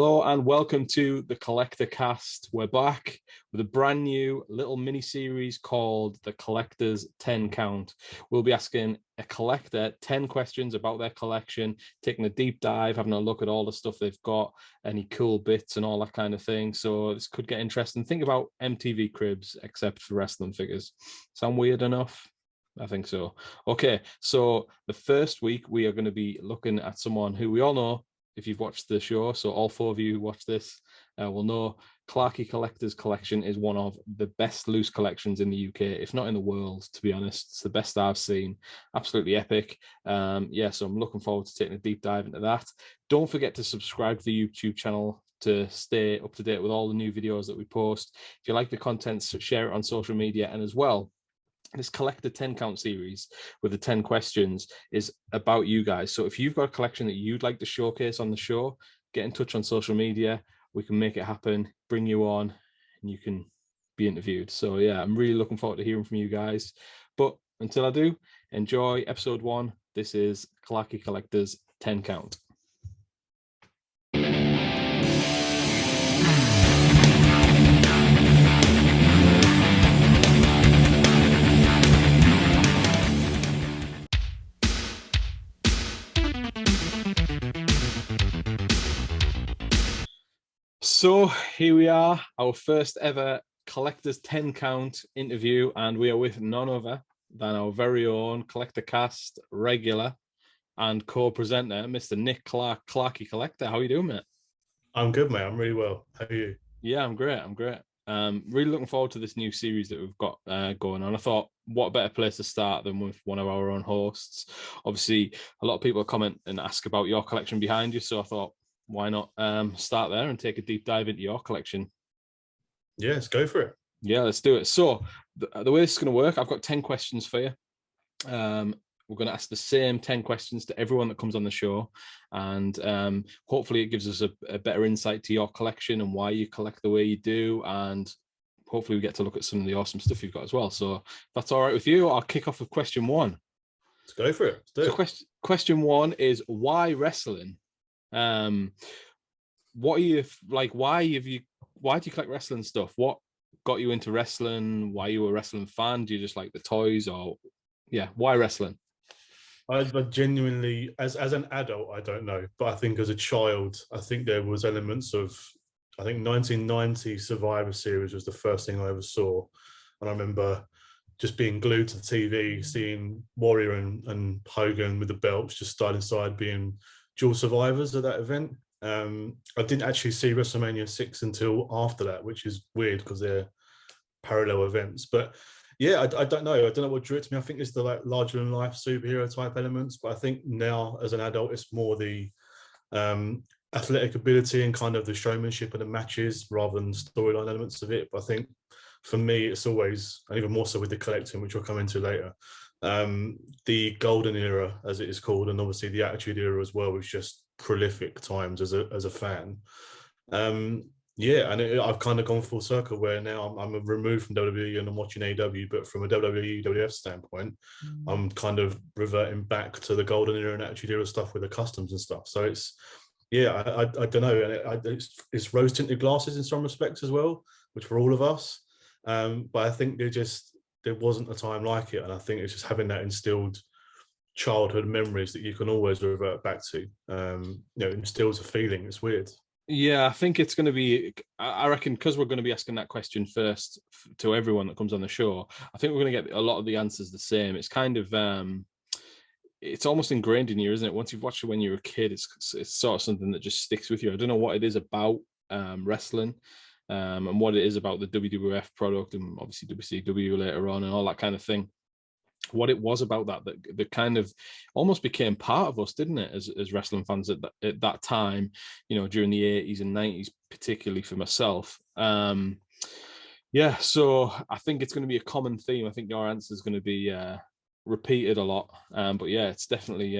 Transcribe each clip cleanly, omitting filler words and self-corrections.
Hello and welcome to the Collector Cast. We're back with a brand new little mini series called the Collector's 10 Count. We'll be asking a collector 10 questions about their collection, taking a deep dive, having a look at all the stuff they've got, any cool bits and all that kind of thing. So this could get interesting. Think about MTV Cribs, except for wrestling figures. Sound weird enough? I think so. Okay, so the first week we are going to be looking at someone who we all know if you've watched the show. So all four of you who watch this will know Clarky Collector's collection is one of the best loose collections in the UK, if not in the world, to be honest. It's the best I've seen. Absolutely epic. So I'm looking forward to taking a deep dive into that. Don't forget to subscribe to the YouTube channel to stay up to date with all the new videos that we post. If you like the content, share it on social media. And as well, this Collector 10 Count series with the 10 questions is about you guys. So if you've got a collection that you'd like to showcase on the show, get in touch on social media. We can make it happen, bring you on, and you can be interviewed. So yeah, I'm really looking forward to hearing from you guys. But until I do, enjoy episode 1. This is Clarky Collector's 10 Count. So here we are, our first ever Collector's 10 Count interview, and we are with none other than our very own Collector Cast regular and co-presenter, Mr. Nick Clark, Clarky Collector. How are you doing, mate? I'm good, mate. I'm really well. How are you? Yeah, I'm great. Really looking forward to this new series that we've got going on. I thought, what better place to start than with one of our own hosts? Obviously, a lot of people comment and ask about your collection behind you, so I thought, why not start there and take a deep dive into your collection? Yeah, let's go for it. Yeah, let's do it. So the way this is going to work, I've got 10 questions for you. We're going to ask the same 10 questions to everyone that comes on the show. And hopefully it gives us a better insight to your collection and why you collect the way you do. And hopefully we get to look at some of the awesome stuff you've got as well. So if that's all right with you, I'll kick off with question 1. Let's go for it. Let's do it. Question 1 is, why wrestling? What are you like? Why do you collect wrestling stuff? What got you into wrestling? Why are you a wrestling fan? Do you just like the toys, or why wrestling? I genuinely, as an adult, I don't know, but I think as a child, I think there was elements of, I think 1990 Survivor Series was the first thing I ever saw, and I remember just being glued to the TV, seeing Warrior and Hogan with the belts just started inside being dual survivors of that event. I didn't actually see WrestleMania 6 until after that, which is weird because they're parallel events. But yeah, I don't know. I don't know what drew it to me. I think it's the like larger than life superhero type elements. But I think now as an adult, it's more the athletic ability and kind of the showmanship of the matches rather than storyline elements of it. But I think for me, it's always, and even more so with the collecting, which we'll come into later, the golden era, as it is called, and obviously the attitude era as well, was just prolific times as a fan. I've kind of gone full circle where now I'm removed from WWE and I'm watching AEW, but from a WWE WF standpoint, I'm kind of reverting back to the golden era and attitude era stuff with the customs and stuff. So it's I don't know, and it's rose tinted glasses in some respects as well, which for all of us. But I think there wasn't a time like it, and I think it's just having that instilled childhood memories that you can always revert back to. Instills a feeling. It's weird. Yeah, I think it's going to be, I reckon, because we're going to be asking that question first to everyone that comes on the show, I think we're going to get a lot of the answers the same. It's kind of, it's almost ingrained in you, isn't it? Once you've watched it when you're a kid, it's sort of something that just sticks with you. I don't know what it is about wrestling and what it is about the WWF product and obviously WCW later on and all that kind of thing. What it was about that kind of almost became part of us, didn't it, as wrestling fans at that time, during the 80s and 90s, particularly for myself. So I think it's going to be a common theme. I think your answer is going to be repeated a lot, but yeah, it's definitely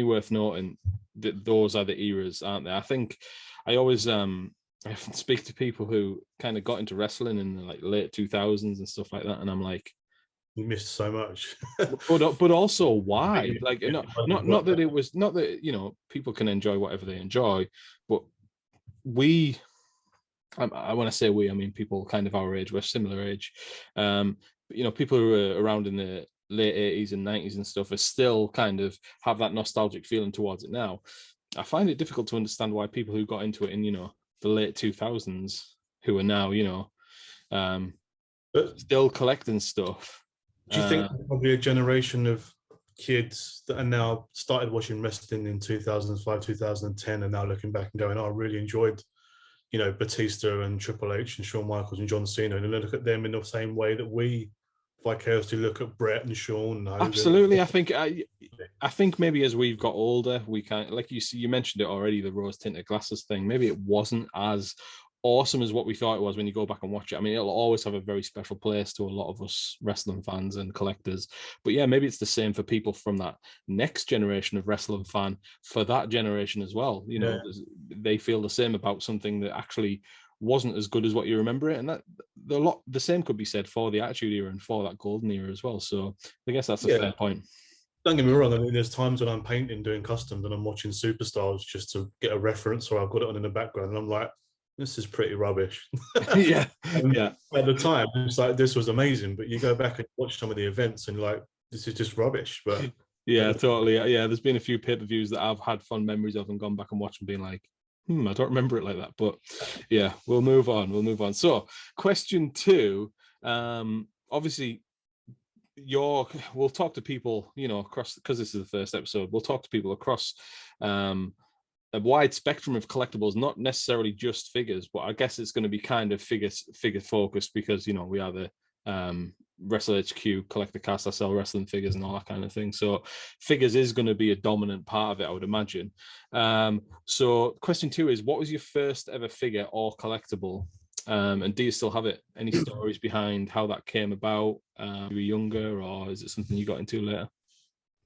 worth noting that those are the eras, aren't they? I think I always I often speak to people who kind of got into wrestling in the like late 2000s and stuff like that, and I'm like, You missed so much. But also why? Like, not that it Well, was, not that, you know, people can enjoy whatever they enjoy, but we, when I say we, I mean people kind of our age, we're similar age. You know, people who are around in the late 80s and 90s and stuff are still kind of have that nostalgic feeling towards it now. I find it difficult to understand why people who got into it in, you know, the late 2000s, who are now, you know, but still collecting stuff. do you think probably a generation of kids that are now started watching wrestling in 2005, 2010, and now looking back and going, oh, I really enjoyed, you know, Batista and Triple H and Shawn Michaels and John Cena, and then look at them in the same way that we vicariously look at Brett and Shawn and Hogan. Absolutely, I think maybe as we've got older, we can, like you mentioned it already, the rose tinted glasses thing. Maybe it wasn't as awesome as what we thought it was when you go back and watch it. I mean, it'll always have a very special place to a lot of us wrestling fans and collectors. But yeah, maybe it's the same for people from that next generation of wrestling fan, for that generation as well. You know, they feel the same about something that actually wasn't as good as what you remember it. And that the same could be said for the Attitude Era and for that golden era as well. So I guess that's a fair point. Don't get me wrong. I mean, there's times when I'm painting, doing customs, and I'm watching Superstars just to get a reference, or I've got it on in the background, and I'm like, this is pretty rubbish. Yeah. At the time, it's like, this was amazing, but you go back and watch some of the events, and you're like, this is just rubbish. But yeah, totally. Yeah, there's been a few pay-per-views that I've had fond memories of and gone back and watched and been like, I don't remember it like that. But yeah, we'll move on. So question 2, obviously we'll talk to people, you know, across, because this is the first episode, we'll talk to people across a wide spectrum of collectibles, not necessarily just figures, but I guess it's going to be kind of figure focused, because, you know, we are the Wrestle HQ Collector Cast. I sell wrestling figures and all that kind of thing. So figures is going to be a dominant part of it, I would imagine. So question 2 is, what was your first ever figure or collectible? And do you still have it? Any stories behind how that came about? You were younger, or is it something you got into later?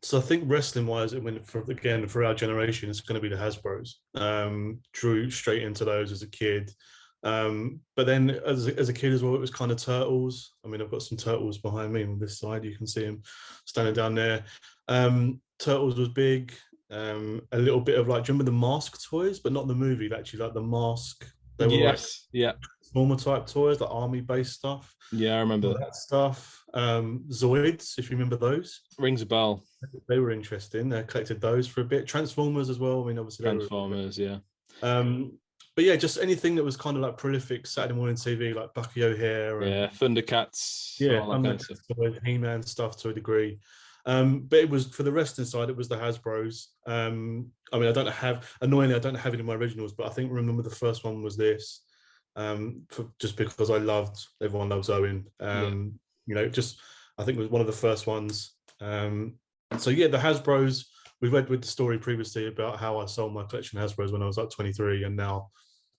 So I think wrestling wise, it went for our generation, it's going to be the Hasbros. Drew straight into those as a kid. But then as a kid as well, it was kind of Turtles. I mean, I've got some Turtles behind me on this side. You can see them standing down there. Turtles was big. A little bit of, like, do you remember the Mask toys, but not the movie, actually, like the Mask? They were like normal type toys, like army-based stuff. Yeah, I remember that stuff. Zoids, if you remember those. Rings a bell. They were interesting. I collected those for a bit. Transformers as well. I mean, obviously Transformers, yeah. But yeah, just anything that was kind of like prolific Saturday morning TV, like Bucky O'Hare. And, Thundercats. He-Man stuff to a degree. But it was, for the wrestling side, it was the Hasbros. I mean, I don't have it in my originals, but I think remember the first one was this. Just because everyone loves Owen. You know, just I think it was one of the first ones. So yeah, the Hasbros. We read with the story previously about how I sold my collection of Hasbros when I was like 23, and now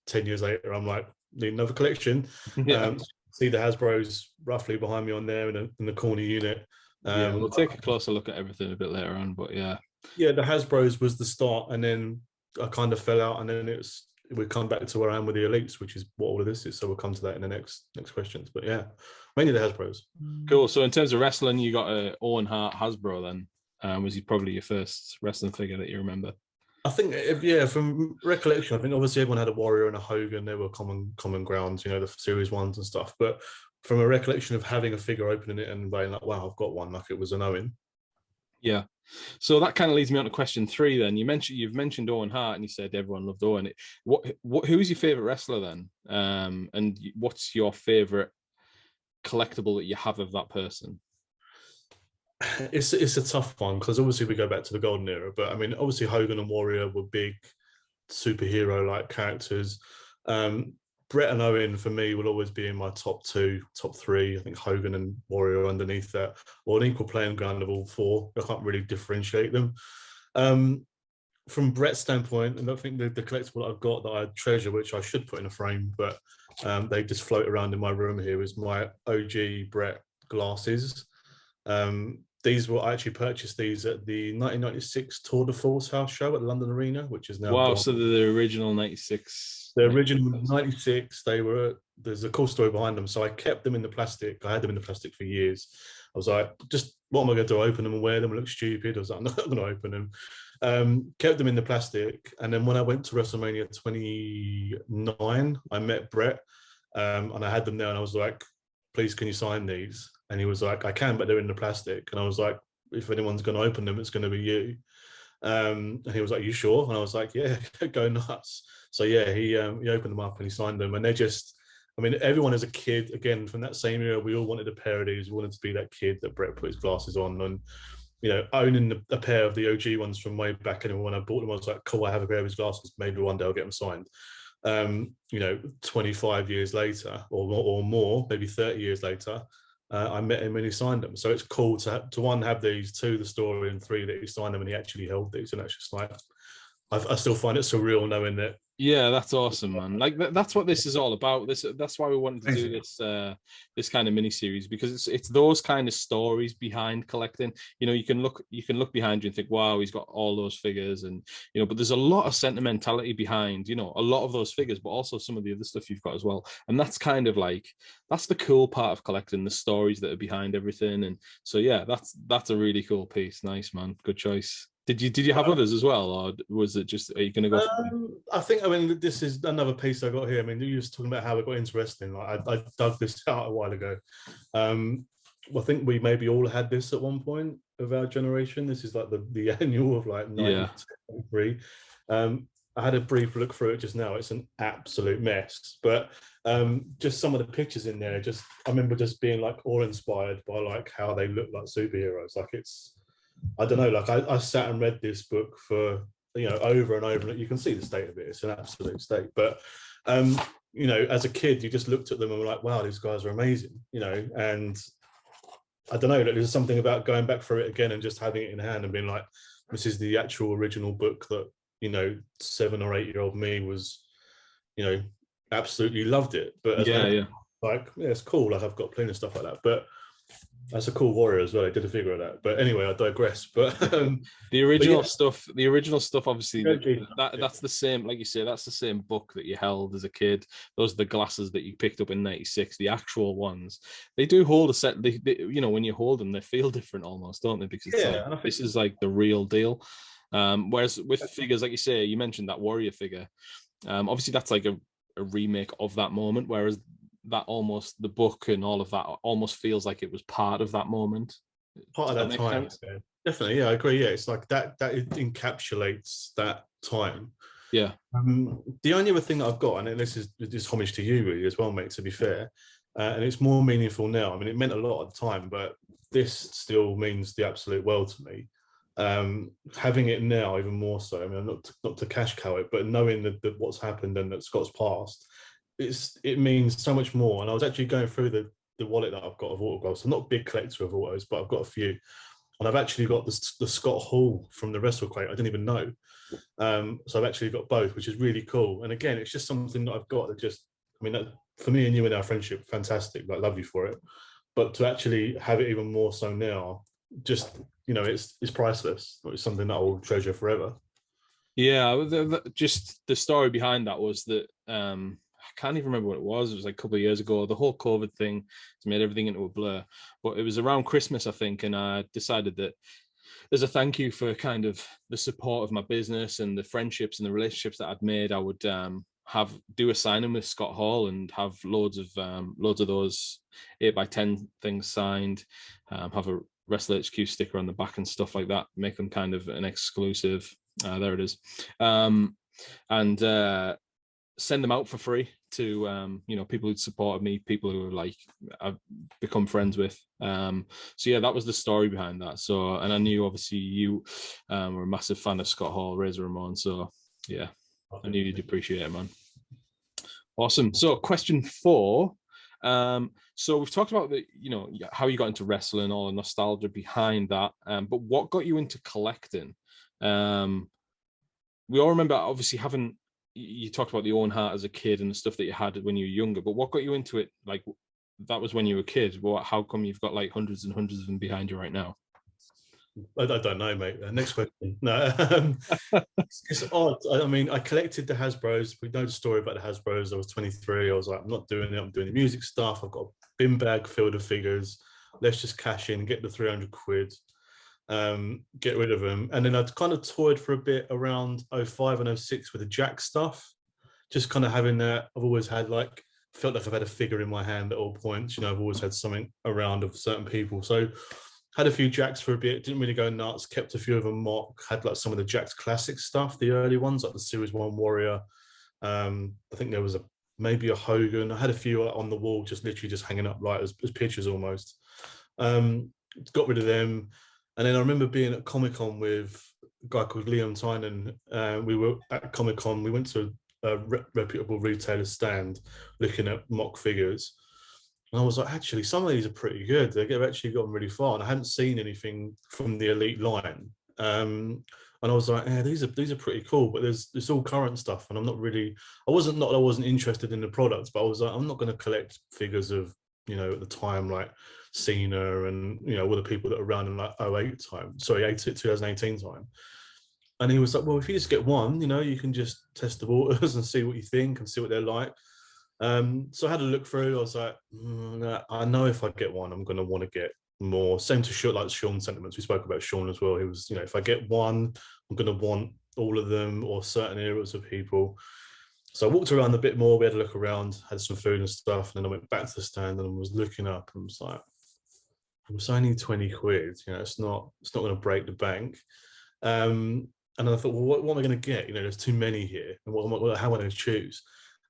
10 years later, I'm like, need another collection. See the Hasbros roughly behind me on there in the corner unit. We'll take a closer look at everything a bit later on, but yeah, the Hasbros was the start, and then I kind of fell out, and then we come back to where I am with the Elites, which is what all of this is. So we'll come to that in the next questions. But yeah, mainly the Hasbros. Cool. So in terms of wrestling, you got a Owen Hart Hasbro then. Was he probably your first wrestling figure that you remember? I think, from recollection, I think obviously everyone had a Warrior and a Hogan. They were common grounds, you know, the series ones and stuff. But from a recollection of having a figure, opening it and being like, wow, I've got one, like it was an Owen. Yeah. So that kind of leads me on to question 3 then. You've mentioned Owen Hart, and you said everyone loved Owen. Who's your favorite wrestler then? And what's your favorite collectible that you have of that person? It's a tough one, because obviously we go back to the golden era, but I mean, obviously Hogan and Warrior were big superhero like characters. Brett and Owen for me will always be in my top 2, top 3. I think Hogan and Warrior underneath that, or an equal playing ground of all 4. I can't really differentiate them. From Brett's standpoint, and I think the collectible I've got that I treasure, which I should put in a frame, but they just float around in my room here, is my OG Brett glasses. I actually purchased these at the 1996 Tour de Force house show at the London Arena, which is now gone. So the original 96. The original 96, there's a cool story behind them. So I kept them in the plastic. I had them in the plastic for years. was like, just what am I going to do? Open them and wear them and look stupid? I was like, I'm not going to open them. Kept them in the plastic. And then when I went to WrestleMania 29, I met Brett, and I had them there, and I was like, please, can you sign these? And he was like, I can, but they're in the plastic. And I was like, if anyone's going to open them, it's going to be you. And he was like, you sure? And I was like, yeah, go nuts. So yeah, he opened them up and he signed them, and they're just, I mean, everyone as a kid, again, from that same era, we all wanted a pair of these. We wanted to be that kid that Brett put his glasses on, and owning a pair of the OG ones from way back. And when I bought them, I was like, cool, I have a pair of his glasses. Maybe one day I'll get them signed. 25 years later or more, maybe 30 years later, I met him and he signed them. So it's cool to one, have these, two, the story, and three, that he signed them and he actually held these. And that's just like, I still find it surreal knowing that. Yeah, that's awesome, man. Like that's what this is all about. That's why we wanted to do this kind of mini series, because it's those kind of stories behind collecting. You can look behind you and think, wow, he's got all those figures, and but there's a lot of sentimentality behind a lot of those figures, but also some of the other stuff you've got as well. And that's kind of like, that's the cool part of collecting, the stories that are behind everything. And so yeah, that's a really cool piece. Nice, man. Good choice. Did you have others as well, or was it just, are you going to go? I think, this is another piece I got here. I mean, you were talking about how it got interesting. Like I dug this out a while ago. I think we maybe all had this at one point of our generation. This is like the annual of like 1993. I had a brief look through it just now. It's an absolute mess, but just some of the pictures in there, I remember just being like awe-inspired by like how they look like superheroes. Like I don't know, like I sat and read this book for over and over, and you can see the state of it. It's an absolute state. But as a kid, you just looked at them and were like, wow, these guys are amazing, and I don't know, there's something about going back through it again and just having it in hand and being like, this is the actual original book that 7 or 8-year-old me was absolutely loved it. But as it's cool, like I've got plenty of stuff like that, but that's a cool warrior as well. I did a figure of that, but anyway, I digress. But the original stuff, obviously, that's the same. Like you say, that's the same book that you held as a kid. Those are the glasses that you picked up in '96. The actual ones, they do hold a set. They when you hold them, they feel different almost, don't they? Because this is like the real deal. Whereas with figures, like you say, you mentioned that warrior figure. Obviously, that's like a remake of that moment. Whereas that almost, the book and all of that almost feels like it was part of that moment, part of that time. Yeah. Definitely, yeah, I agree. Yeah, it's like that it encapsulates that time. Yeah. The only other thing that I've got, and this is homage to you really as well, mate, to be fair, and it's more meaningful now. I mean, it meant a lot at the time, but this still means the absolute world to me. Having it now even more so. I mean, not to cash cow it, but knowing that what's happened and that Scott's passed, it means so much more. And I was actually going through the wallet that I've got of autographs. I'm not a big collector of autos, but I've got a few, and I've actually got the Scott Hall from the Wrestle Crate. I didn't even know. So I've actually got both, which is really cool. And again, it's just something that I've got that that, for me and you and our friendship, fantastic. Like, love you for it. But to actually have it even more so now, just it's priceless. It's something that I will treasure forever. Yeah, just the story behind that was that I can't even remember what it was. It was like a couple of years ago. The whole COVID thing has made everything into a blur. But it was around Christmas, I think, and I decided that as a thank you for kind of the support of my business and the friendships and the relationships that I'd made, I would do a signing with Scott Hall and have loads of those 8x10 things signed, have a Wrestle HQ sticker on the back and stuff like that, make them kind of an exclusive. There it is. And send them out for free to people who'd supported me, people who like I've become friends with. So yeah, that was the story behind that. So, and I knew obviously you were a massive fan of Scott Hall, Razor Ramon. So yeah, I knew you'd appreciate it, man. Awesome. So question 4. So we've talked about how you got into wrestling, all the nostalgia behind that. But what got you into collecting? We all remember obviously you talked about the Owen Hart as a kid and the stuff that you had when you were younger, but what got you into it? Like, that was when you were a kid. Well, how come you've got like hundreds and hundreds of them behind you right now? I don't know, mate. Next question. No, it's odd. I mean, I collected the Hasbros. We know the story about the Hasbros. I was 23. I was like, I'm not doing it. I'm doing the music stuff. I've got a bin bag filled of figures. let's just cash in, get the 300 quid, get rid of them. And then I'd kind of toyed for a bit around '05 and '06 with the Jack stuff, just kind of having that. I've always had like, felt like I've had a figure in my hand at all points. I've always had something around of certain people. So had a few Jacks for a bit, didn't really go nuts, kept a few of them mock, had like some of the Jacks classic stuff, the early ones, like the Series 1 Warrior. I think there was maybe a Hogan. I had a few on the wall, just literally just hanging up like as pictures almost. Got rid of them. And then I remember being at Comic-Con with a guy called Liam Tynan. We were at Comic-Con, we went to a reputable retailer stand looking at mock figures. And I was like, actually, some of these are pretty good. They've actually gotten really far. And I hadn't seen anything from the Elite line. And I was like, yeah, these are pretty cool, but there's all current stuff. And I'm not really, I wasn't interested in the products, but I was like, I'm not going to collect figures of, at the time, like Cena and, all the people that were around in like 2018 time. And he was like, well, if you just get one, you can just test the waters and see what you think and see what they're like. So I had a look through. I was like, I know if I get one, I'm going to want to get more. Same to like Sean's sentiments. We spoke about Sean as well. He was, if I get one, I'm going to want all of them or certain eras of people. So I walked around a bit more. We had a look around, had some food and stuff. And then I went back to the stand and I was looking up and was like, it was only 20 quid. It's not going to break the bank. And I thought, well, what am I going to get? There's too many here. And how am I going to choose?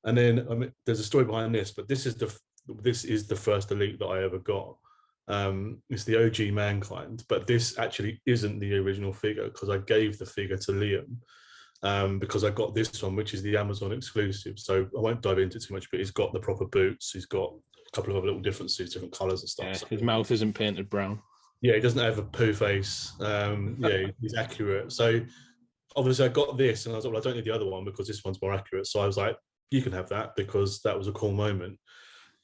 And then there's a story behind this, but this is the first Elite that I ever got. It's the OG Mankind, but this actually isn't the original figure because I gave the figure to Liam because I got this one, which is the Amazon exclusive. So I won't dive into it too much, but he's got the proper boots. He's got a couple of other little differences, different colors and stuff. Yeah, so his mouth isn't painted brown. Yeah, he doesn't have a poo face. Yeah, he's accurate. So obviously I got this and I was like, well, I don't need the other one because this one's more accurate. So I was like, you can have that because that was a cool moment.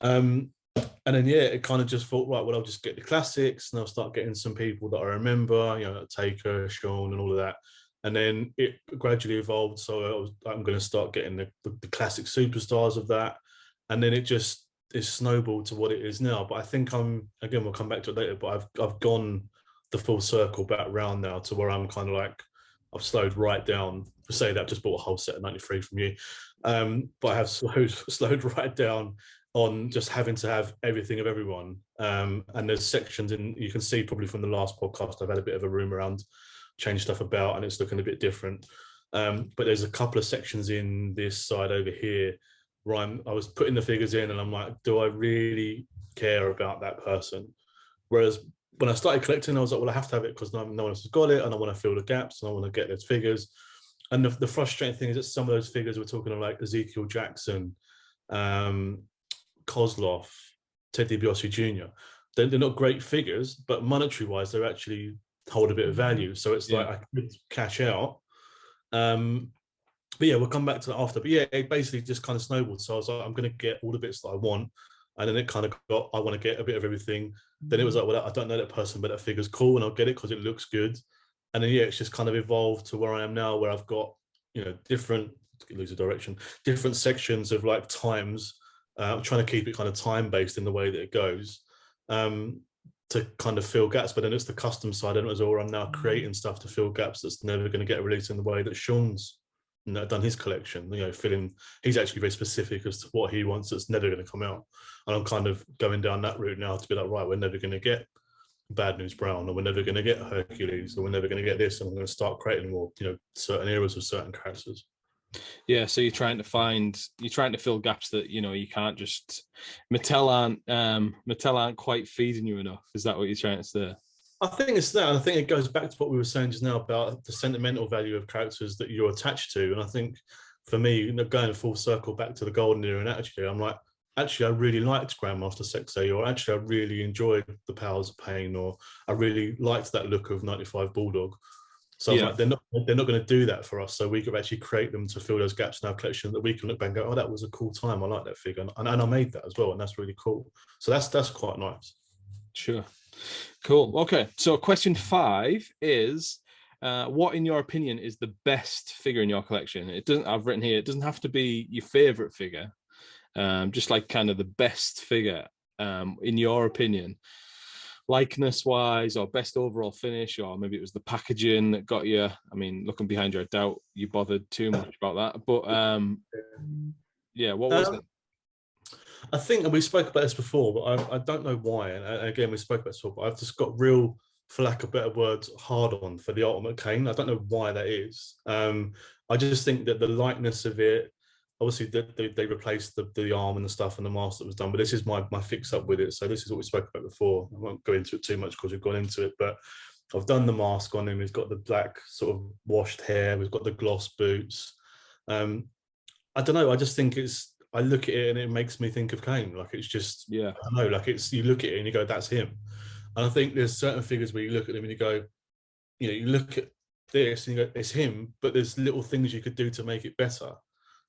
And then, yeah, it kind of just thought, right, well, I'll just get the classics and I'll start getting some people that I remember, like Taker, Sean and all of that. And then it gradually evolved. So I'm going to start getting the classic superstars of that. And then it just is snowballed to what it is now. But I think we'll come back to it later, but I've gone the full circle back around now to where I'm kind of like, I've slowed right down. To say that, I've just bought a whole set of 93 from you. But I have slowed right down on just having to have everything of everyone. And there's sections you can see probably from the last podcast, I've had a bit of a room around, change stuff about, and it's looking a bit different. But there's a couple of sections in this side over here where I was putting the figures in and I'm like, do I really care about that person? Whereas when I started collecting, I was like, well, I have to have it because no one else has got it and I want to fill the gaps and I want to get those figures. And the frustrating thing is that some of those figures we're talking of, like Ezekiel Jackson, Kozlov, Ted DiBiase Jr., they're not great figures, but monetary-wise, they actually hold a bit of value. So it's like I could cash out. But yeah, we'll come back to that after. But yeah, it basically just kind of snowballed. So I was like, I'm going to get all the bits that I want. And then it kind of got, I want to get a bit of everything. Then it was like, well, I don't know that person, but that figure's cool and I'll get it because it looks good. And then, yeah, it's just kind of evolved to where I am now, where I've got, different sections of like times. I'm trying to keep it kind of time-based in the way that it goes to kind of fill gaps. But then it's the custom side and as well, where I'm now creating stuff to fill gaps that's never going to get released in the way that Sean's done his collection, he's actually very specific as to what he wants that's never going to come out. And I'm kind of going down that route now to be like, right, we're never going to get Bad News Brown, or we're never going to get Hercules, or we're never going to get this, and I'm going to start creating more, certain eras of certain characters. Yeah, so you're trying to fill gaps that you can't just Mattel aren't quite feeding you enough. Is that what you're trying to say? I think it's that. I think it goes back to what we were saying just now about the sentimental value of characters that you're attached to. And I think for me, going full circle back to the golden era and actually, I'm like, actually, I really liked Grandmaster Sexay, or actually, I really enjoyed the Powers of Pain, or I really liked that look of 95 Bulldog. So I was like, they're not going to do that for us. So we could actually create them to fill those gaps in our collection that we can look back and go, oh, that was a cool time. I like that figure. And I made that as well. And that's really cool. So that's quite nice. Sure. Cool. Okay. So question 5 is, what in your opinion is the best figure in your collection? I've written here, it doesn't have to be your favorite figure. Just like kind of the best figure, in your opinion. likeness wise, or best overall finish, or maybe it was the packaging that got you. I mean, looking behind you, I doubt you bothered too much about that. But yeah, what was it? I think, and we spoke about this before, but I don't know why. And again, we spoke about this before, but I've just got real, for lack of better words, hard on for the Ultimate Kane. I don't know why that is. I just think that the likeness of it, obviously they replaced the arm and the stuff and the mask that was done, but this is my fix up with it. So this is what we spoke about before. I won't go into it too much because we've gone into it, but I've done the mask on him. He's got the black sort of washed hair. We've got the gloss boots. I don't know. I just think I look at it and it makes me think of Kane. Like it's just, Yeah, I don't know, like you look at it and you go, that's him. And I think there's certain figures where you look at them and you go, you look at this and you go, it's him, but there's little things you could do to make it better.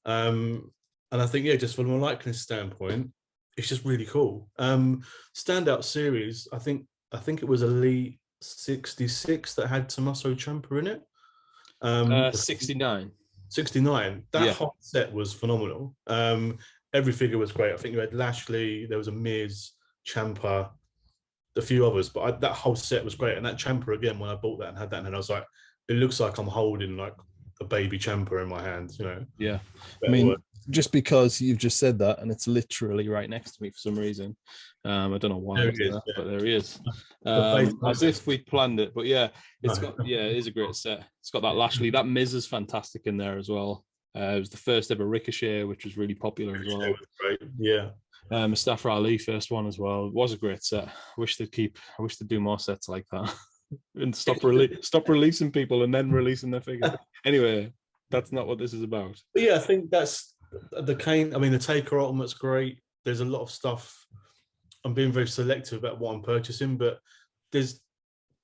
And I think, yeah, just from a likeness standpoint, it's just really cool. Standout series, I think it was Elite 66 that had Tommaso Ciampa in it. 69. 69. That Yeah. whole set was phenomenal. Every figure was great. I think you had Lashley, there was a Miz, Ciampa, a few others, but that whole set was great. And that Ciampa, again, when I bought that and had that, and I was like, it looks like I'm holding like a baby Ciampa in my hand, Yeah. I mean, just because you've just said that, and it's literally right next to me for some reason. I don't know why, but there he is. As if we planned it. But yeah, it is a great set. It's got that Lashley, that Miz is fantastic in there as well. It was the first ever Ricochet, which was really popular as well. Great. Yeah. Mustafa Ali, first one as well. It was a great set. I wish they'd do more sets like that. And stop releasing people and then releasing their figures. Anyway, that's not what this is about. But yeah, I think that's the Kane. I mean, the Taker Ultimate's great. There's a lot of stuff. I'm being very selective about what I'm purchasing, but there's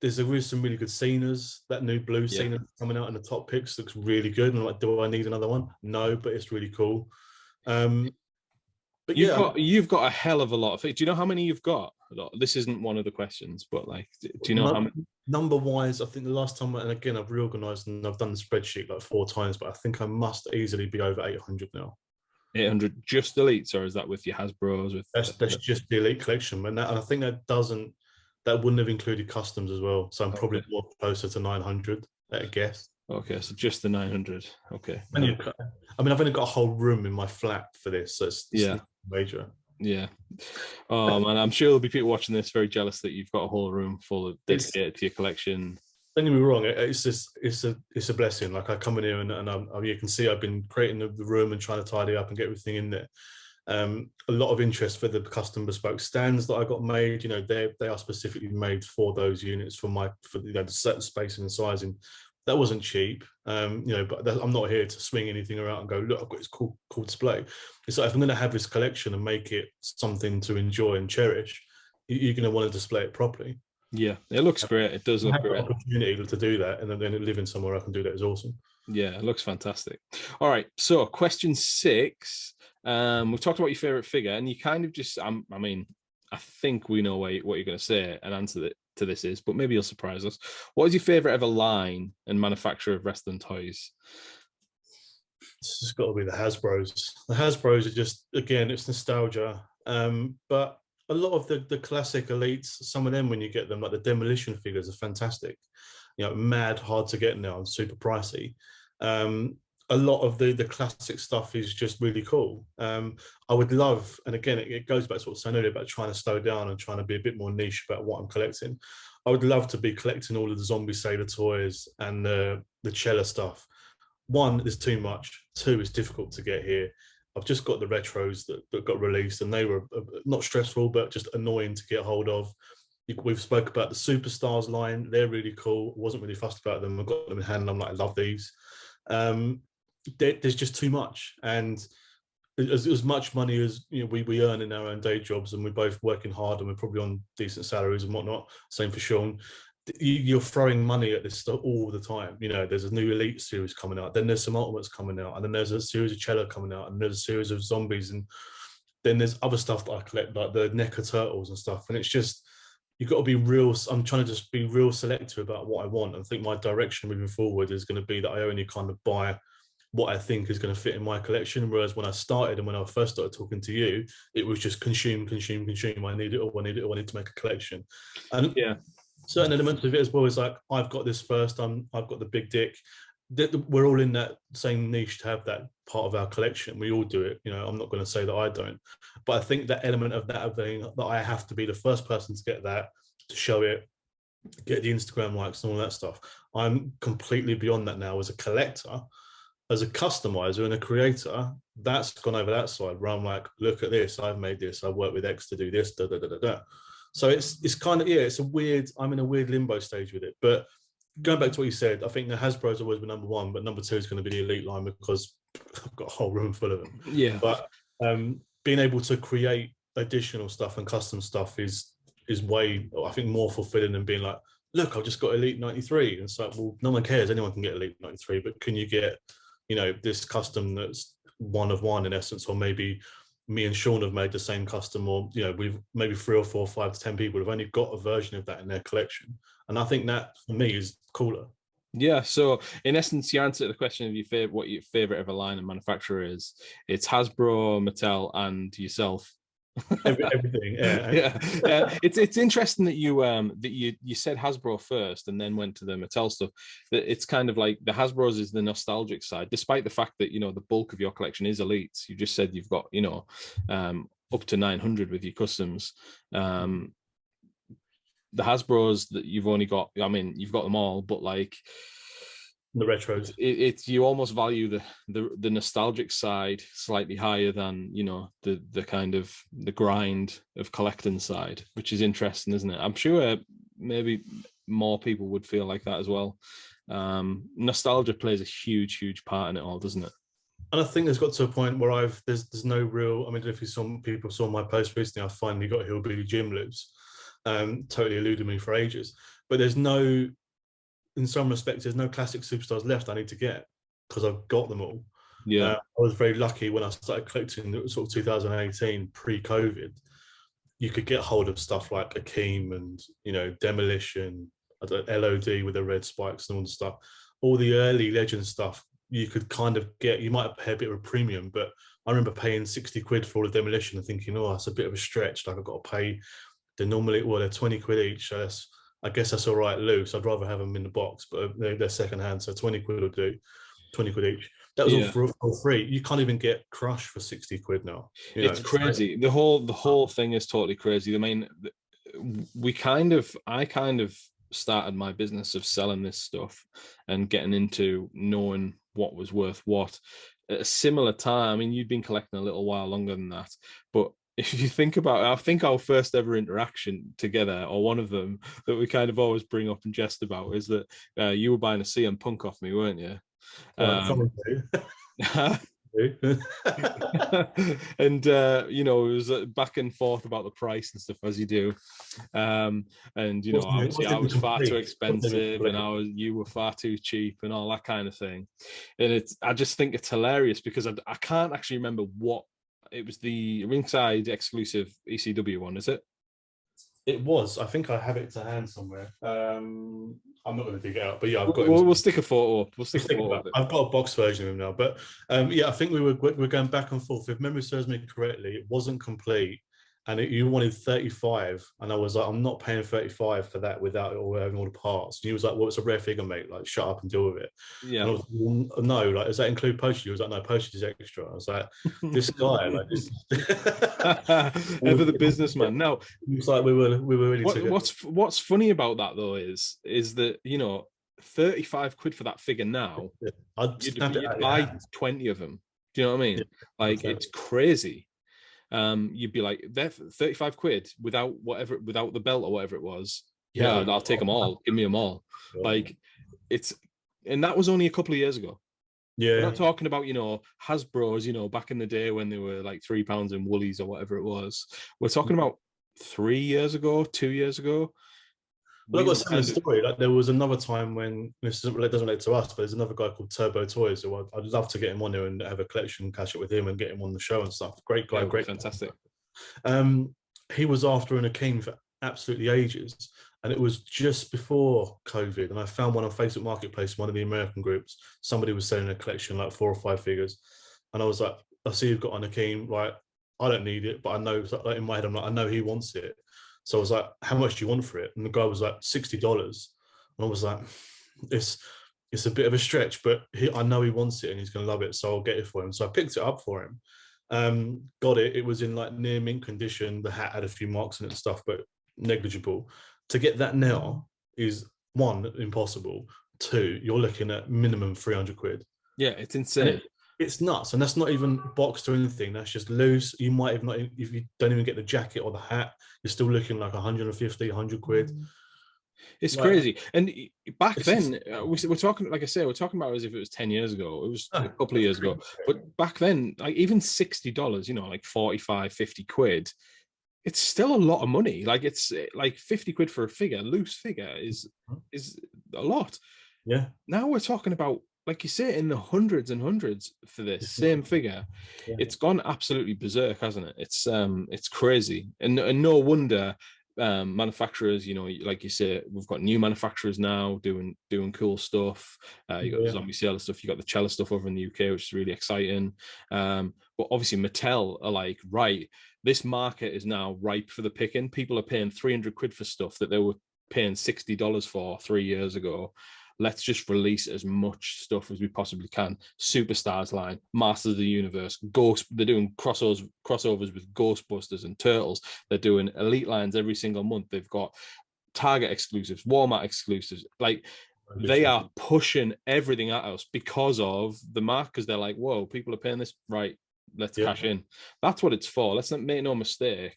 some really good Cenas. That new blue Cena coming out in the top picks looks really good. And I'm like, do I need another one? No, but it's really cool. But you've got a hell of a lot of it. Do you know how many you've got? This isn't one of the questions, but like, do you know how many? Number wise, I think the last time, and again, I've reorganized and I've done the spreadsheet like 4 times, but I think I must easily be over 800 now. 800 just elites, or is that with your Hasbro's? That's just the elite collection, and I think that wouldn't have included customs as well. So I'm probably more closer to 900 at a guess. Okay, so just the 900. Okay. I mean, I've only got a whole room in my flat for this, so it's major. Yeah. Oh man, I'm sure there'll be people watching this very jealous that you've got a whole room full of dedicated to your collection. Don't get me wrong, it's a blessing. Like I come in here and you can see I've been creating the room and trying to tidy up and get everything in there. A lot of interest for the custom bespoke stands that I got made. They are specifically made for those units for the certain spacing and sizing. That wasn't cheap, but I'm not here to swing anything around and go, look, I've got this cool display. It's like, if I'm going to have this collection and make it something to enjoy and cherish, you're going to want to display it properly. Yeah, it looks great. It does look great. Opportunity to do that, and then living somewhere I can do that is awesome. Yeah, it looks fantastic. All right, so question 6. We've talked about your favorite figure, and you kind of just, I think we know what you're going to say and answer to this is, but maybe you'll surprise us. What is your favorite ever line and manufacturer of wrestling toys? It's just got to be the Hasbro's. The Hasbro's are just, again, it's nostalgia. But a lot of the classic elites, some of them when you get them, like the demolition figures, are fantastic. Mad hard to get now and super pricey. A lot of the classic stuff is just really cool. I would love, and again, it goes back to what I said earlier about trying to slow down and trying to be a bit more niche about what I'm collecting. I would love to be collecting all of the Zombie Sailor toys and the Cella stuff. 1, there's too much. 2, it's difficult to get here. I've just got the retros that got released, and they were not stressful, but just annoying to get hold of. We've spoke about the Superstars line. They're really cool. I wasn't really fussed about them. I got them in hand, and I'm like, I love these. There's just too much, and as much money as we earn in our own day jobs, and we're both working hard, and we're probably on decent salaries and whatnot. Same for Sean. You're throwing money at this stuff all the time. There's a new Elite series coming out, then there's some Ultimates coming out, and then there's a series of Cello coming out, and there's a series of Zombies, and then there's other stuff that I collect, like the NECA Turtles and stuff. And it's just, you've got to be real. I'm trying to just be real selective about what I want. I think my direction moving forward is going to be that I only kind of buy what I think is going to fit in my collection. Whereas when I started and when I first started talking to you, it was just consume, consume, consume. I need it, or I need it, or I need to make a collection. And Yeah. certain elements of it as well is like, I've got this first, I've got the big dick. We're all in that same niche to have that part of our collection. We all do it. You know, I'm not going to say that I don't, but I think that element of that being that I have to be the first person to get that, to show it, get the Instagram likes and all that stuff. I'm completely beyond that now as a collector. As a customizer and a creator, that's gone over that side where I'm like, look at this, I've made this, I've worked with X to do this, da da da da da. So it's kind of, yeah, it's a weird, I'm in a weird limbo stage with it. But going back to what you said, I think the Hasbro's always been number one, but number two is going to be the Elite line because I've got a whole room full of them. Yeah. But being able to create additional stuff and custom stuff is way, I think, more fulfilling than being like, look, I've just got Elite 93. And it's like, well, no one cares. Anyone can get Elite 93, but can you get, you know, this custom that's one of one in essence, or maybe me and Sean have made the same custom, or, you know, we've maybe 3 or 4, 5 to 10 people have only got a version of that in their collection. And I think that for me is cooler. Yeah, so in essence, you answer the question of what your favorite ever line and manufacturer is. It's Hasbro, Mattel, and yourself. Everything, yeah. Yeah. It's interesting that you said Hasbro first and then went to the Mattel stuff. It's kind of like the Hasbro's is the nostalgic side, despite the fact that, you know, the bulk of your collection is elites. You just said you've got, you know, up to 900 with your customs. The Hasbro's that you've only got, I mean, you've got them all, but like the retros, it's you almost value the nostalgic side slightly higher than, you know, the kind of the grind of collecting side, which is interesting, isn't it? I'm sure maybe more people would feel like that as well. Nostalgia plays a huge part in it all, doesn't it? And I think there's got to a point where there's no real, I mean, if some people saw my post recently, I finally got Hillbilly Jim Loops. Totally eluded me for ages, but there's no, in some respects, there's no classic superstars left I need to get because I've got them all. Yeah, I was very lucky when I started collecting sort of 2018 pre-COVID. You could get hold of stuff like Akeem and, you know, Demolition, LOD with the red spikes and all the stuff. All the early legend stuff you could kind of get. You might pay a bit of a premium, but I remember paying 60 quid for all the Demolition and thinking, oh, that's a bit of a stretch. Like, I've got to pay. They're normally, well, they're 20 quid each. So I guess that's all right loose. I'd rather have them in the box, but they're second hand. So 20 quid will do, 20 quid each. That was all for free. You can't even get Crush for 60 quid now. It's crazy. The whole thing is totally crazy. I mean, I kind of started my business of selling this stuff and getting into knowing what was worth what at a similar time. I mean, you'd been collecting a little while longer than that, but if you think about it, I think our first ever interaction together, or one of them that we kind of always bring up and jest about, is that you were buying a CM Punk off me, weren't you? And you know, it was back and forth about the price and stuff, as you do. And you know, obviously I was far too expensive and you were far too cheap and all that kind of thing. And I just think it's hilarious because I can't actually remember what it was. The ringside exclusive ECW one, is it? It was. I think I have it to hand somewhere. I'm not going to dig it out, but yeah, I've got. We'll stick a photo up. We'll stick a photo up. I've got a box version of him now, but yeah, I think we're going back and forth. If memory serves me correctly, it wasn't complete, and you wanted 35, and I was like, I'm not paying 35 for that without it or having all the parts. And he was like, well, it's a rare figure, mate. Like, shut up and deal with it. Yeah. And I was like, well, no, like, does that include postage? He was like, no, postage is extra. I was like, this guy, like, this ever the businessman. No, it was like we were really. What's funny about that though is that, you know, 35 quid for that figure now, you'd buy 20 of them. Do you know what I mean? Yeah, like, exactly. It's crazy. You'd be like, they're 35 quid without the belt or whatever it was. Yeah, I'll take them all. Give me them all. Sure. Like, and that was only a couple of years ago. Yeah, we're not talking about, you know, Hasbro's, you know, back in the day when they were like £3 in Woolies or whatever it was. We're talking about 3 years ago, 2 years ago. Well, I've got a similar story. Like, there was another time when, this doesn't relate to us, but there's another guy called Turbo Toys who I'd love to get him on there and have a collection, catch up with him and get him on the show and stuff. Great guy, great, fantastic. He was after an Akeem for absolutely ages, and it was just before COVID. And I found one on Facebook Marketplace, one of the American groups. Somebody was selling a collection, like 4 or 5 figures, and I was like, I see you've got on Akeem, right? I don't need it, but I know, like, in my head, I'm like, I know he wants it. So I was like, how much do you want for it? And the guy was like, $60. And I was like, it's a bit of a stretch, but I know he wants it and he's going to love it, so I'll get it for him. So I picked it up for him. Got it. It was in like near mint condition. The hat had a few marks in it and stuff, but negligible. To get that now is, one, impossible. Two, you're looking at minimum 300 quid. Yeah, it's insane. It's nuts, and that's not even boxed or anything. That's just loose. You might have not, if you don't even get the jacket or the hat, you're still looking like 150, 100 quid. It's crazy. And back then, we're talking, like I say, we're talking about it as if it was 10 years ago. It was a couple of years ago. But back then, like even $60, like 45, 50 quid, it's still a lot of money. Like it's like 50 quid for a figure, loose figure is a lot. Yeah. Now we're talking about, like you say, in the hundreds and hundreds for this same figure. Yeah. It's gone absolutely berserk, hasn't it? It's crazy. And no wonder manufacturers, like you say, we've got new manufacturers now doing cool stuff. You got the zombie sailor stuff, you got the Cella stuff over in the UK, which is really exciting. But obviously Mattel are like, right, this market is now ripe for the picking. People are paying 300 quid for stuff that they were paying $60 for 3 years ago. Let's just release as much stuff as we possibly can. Superstars line, Masters of the Universe, Ghost. They're doing crossovers with Ghostbusters and Turtles. They're doing Elite lines every single month. They've got Target exclusives, Walmart exclusives. Like, they are pushing everything at us because of the mark. Because they're like, whoa, people are paying this, right? Let's cash in. That's what it's for. Let's not make no mistake.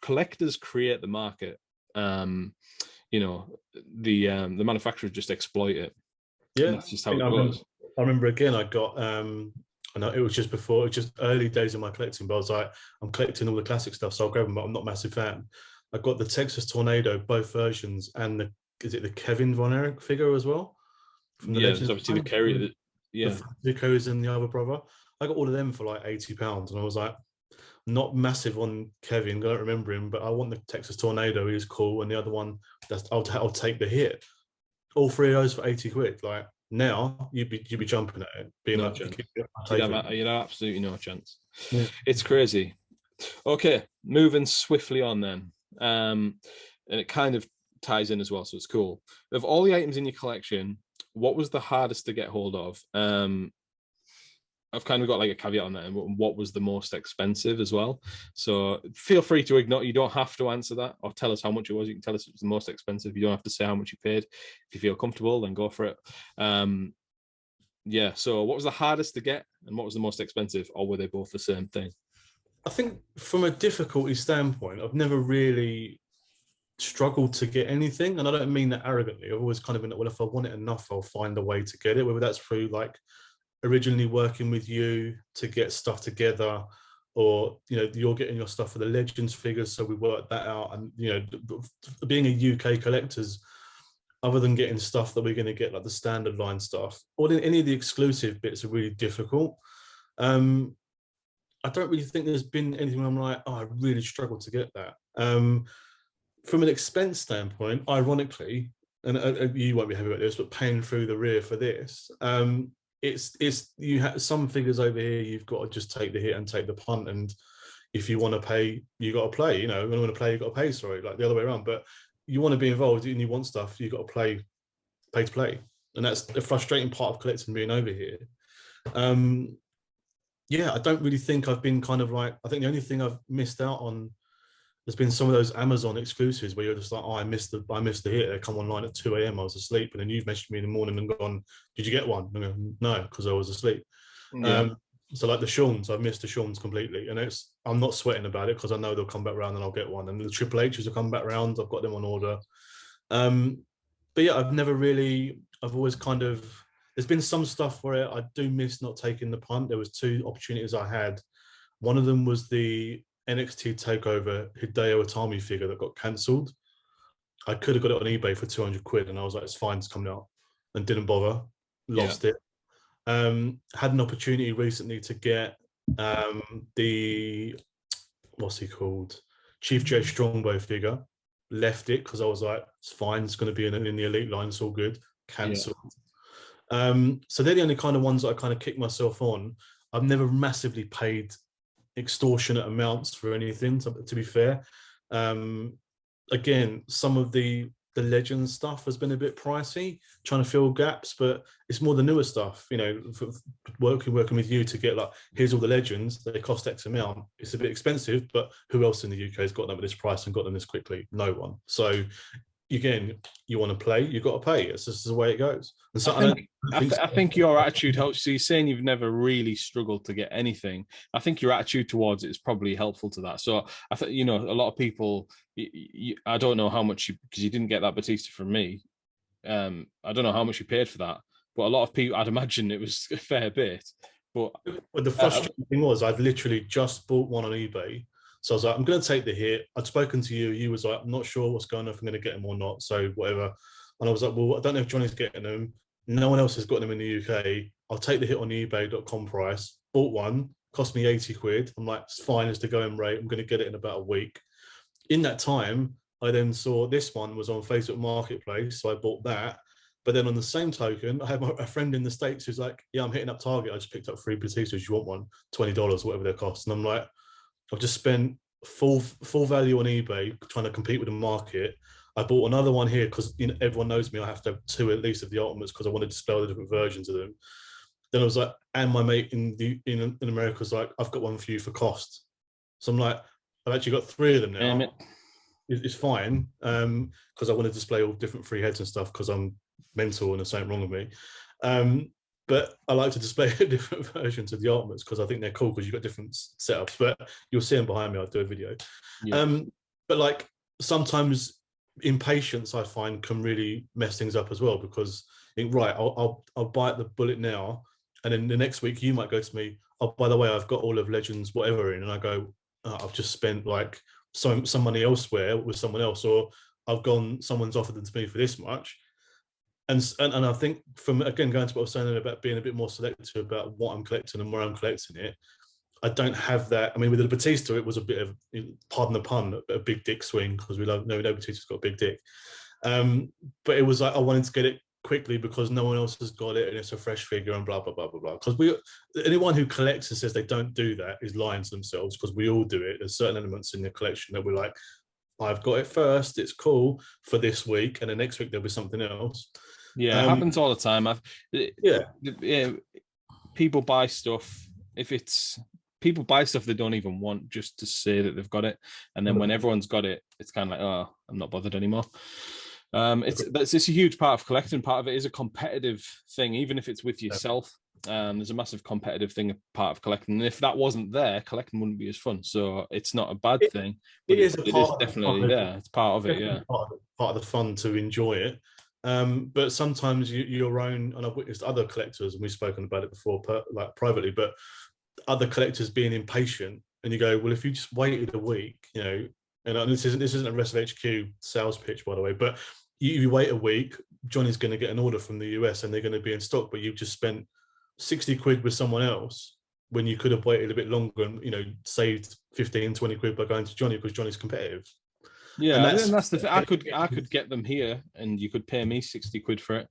Collectors create the market. The manufacturers just exploit it. Yeah, and that's just how it goes. I remember again, I got I know it was just before, just early days of my collecting, but I was like, I'm collecting all the classic stuff, so I'll grab them, but I'm not a massive fan. I got the Texas Tornado, both versions, and the Kevin Von Erich figure as well? From the Legends, obviously the Kerry, the Kerry's and the other brother. I got all of them for like £80, and I was like, not massive on Kevin, I don't remember him, but I want the Texas Tornado, he's cool, and the other one, I'll take the hit. All 3 of those for 80 quid. Like, now you'd be jumping at it, being no like, you'd have absolutely no chance. Yeah. It's crazy. Okay, moving swiftly on then, and it kind of ties in as well, so it's cool. Of all the items in your collection, what was the hardest to get hold of? I've kind of got like a caveat on that, and what was the most expensive as well. So feel free to ignore. You don't have to answer that or tell us how much it was. You can tell us it was the most expensive. You don't have to say how much you paid. If you feel comfortable, then go for it. So what was the hardest to get and what was the most expensive, or were they both the same thing? I think from a difficulty standpoint, I've never really struggled to get anything. And I don't mean that arrogantly. I've always kind of been like, well, if I want it enough, I'll find a way to get it, whether that's through like originally working with you to get stuff together, or you're getting your stuff for the Legends figures, so we worked that out. And being a UK collectors, other than getting stuff that we're going to get like the standard line stuff, or any of the exclusive bits are really difficult. I don't really think there's been anything where I'm like, oh, I really struggled to get that. From an expense standpoint, ironically, and you won't be happy about this, but paying through the rear for this, it's you have some figures over here, you've got to just take the hit and take the punt, and if you want to pay, you got to play. When you want to play, you got to pay. Sorry, like the other way around. But you want to be involved and you want stuff, you got to pay to play, and that's a frustrating part of collecting being over here. I don't really think I've been kind of like, I think the only thing I've missed out on there's been some of those Amazon exclusives where you're just like, oh, I missed the hit. They come online at 2 a.m. I was asleep, and then you've messaged me in the morning and gone, did you get one? And I go, no, because I was asleep. Yeah. So like the Shawns, I've missed the Shawns completely, and I'm not sweating about it because I know they'll come back around and I'll get one. And the Triple H's will come back around. I've got them on order. But yeah, I've always kind of, there's been some stuff where I do miss not taking the punt. There was 2 opportunities I had. One of them was the NXT TakeOver Hideo Itami figure that got cancelled. I could have got it on eBay for 200 quid, and I was like, it's fine, it's coming out, and didn't bother. Lost it. Had an opportunity recently to get the, what's he called? Chief J Strongbow figure, left it because I was like, it's fine, it's going to be in the elite line, it's all good. Cancelled. So they're the only kind of ones that I kind of kick myself on. I've never massively paid extortionate amounts for anything, to be fair. Again, some of the legend stuff has been a bit pricey, trying to fill gaps, but it's more the newer stuff, you know, for working with you to get like, here's all the legends, they cost X amount. It's a bit expensive, but who else in the UK has got them at this price and got them this quickly? No one. So again, you want to play, you've got to pay. It's just the way it goes. And so I think your attitude helps. So you're saying you've never really struggled to get anything. I think your attitude towards it is probably helpful to that. So I think, you know, a lot of people, I don't know how much because you didn't get that Batista from me. I don't know how much you paid for that, but a lot of people, I'd imagine it was a fair bit. But the frustrating thing was, I'd literally just bought one on eBay. So I was like, I'm going to take the hit. I'd spoken to you. You was like, I'm not sure what's going on, if I'm going to get them or not. So whatever. And I was like, well, I don't know if Johnny's getting them. No one else has got them in the UK. I'll take the hit on the ebay.com price. Bought one, cost me 80 quid. I'm like, it's fine, it's the going rate. I'm going to get it in about a week. In that time, I then saw this one was on Facebook Marketplace. So I bought that. But then on the same token, I had a friend in the States who's like, yeah, I'm hitting up Target. I just picked up 3 Batistas. You want one? $20, whatever they cost. And I'm like, I've just spent full value on eBay trying to compete with the market. I bought another one here because, you know, everyone knows me. I have to have 2 at least of the Ultimates because I want to display all the different versions of them. Then I was like, and my mate in America was like, I've got one for you for cost. So I'm like, I've actually got 3 of them now. It's fine because I want to display all different free heads and stuff because I'm mental and there's something wrong with me. But I like to display different versions of the Ultimates because I think they're cool because you've got different setups. But you'll see them behind me. I'll do a video. Yeah. But like sometimes impatience, I find, can really mess things up as well because right, I'll bite the bullet now, and then the next week you might go to me, oh, by the way, I've got all of Legends whatever in, and I go, oh, I've just spent like some money elsewhere with someone else, or someone's offered them to me for this much. And I think from, again, going to what I was saying about being a bit more selective about what I'm collecting and where I'm collecting it, I don't have that. I mean, with the Batista, it was a bit of, pardon the pun, a big dick swing because we know Batista's got a big dick. But it was like I wanted to get it quickly because no one else has got it and it's a fresh figure and blah, blah, blah, blah, blah. Because anyone who collects and says they don't do that is lying to themselves because we all do it. There's certain elements in the collection that we're like, I've got it first, it's cool for this week, and the next week there'll be something else. Yeah, it happens all the time. People buy stuff. People buy stuff they don't even want just to say that they've got it, and then when everyone's got it, it's kind of like, oh, I'm not bothered anymore. It's a huge part of collecting. Part of it is a competitive thing, even if it's with yourself. There's a massive competitive thing, a part of collecting. And if that wasn't there, collecting wouldn't be as fun. So it's not a bad thing. But it is definitely there. It's part of it. Yeah, part of the fun to enjoy it. But sometimes your own, and I've witnessed other collectors, and we've spoken about it before, like privately, but other collectors being impatient, and you go, well, if you just waited a week, you know, and this isn't a Wrestle HQ sales pitch, by the way, but you wait a week, Johnny's going to get an order from the US and they're going to be in stock, but you've just spent 60 quid with someone else when you could have waited a bit longer and, you know, saved 15, 20 quid by going to Johnny because Johnny's competitive. Yeah, and that's the thing. I could get them here and you could pay me 60 quid for it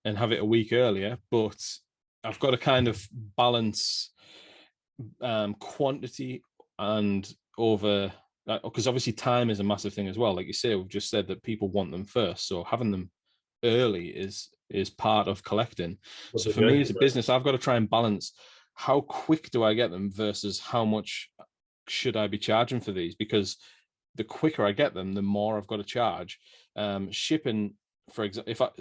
and have it a week earlier, but I've got to kind of balance quantity and over, because obviously time is a massive thing as well. Like you say, we've just said that people want them first, so having them early is part of collecting. So for me as a business, I've got to try and balance how quick do I get them versus how much should I be charging for these, because the quicker I get them, the more I've got to charge. Shipping, for example,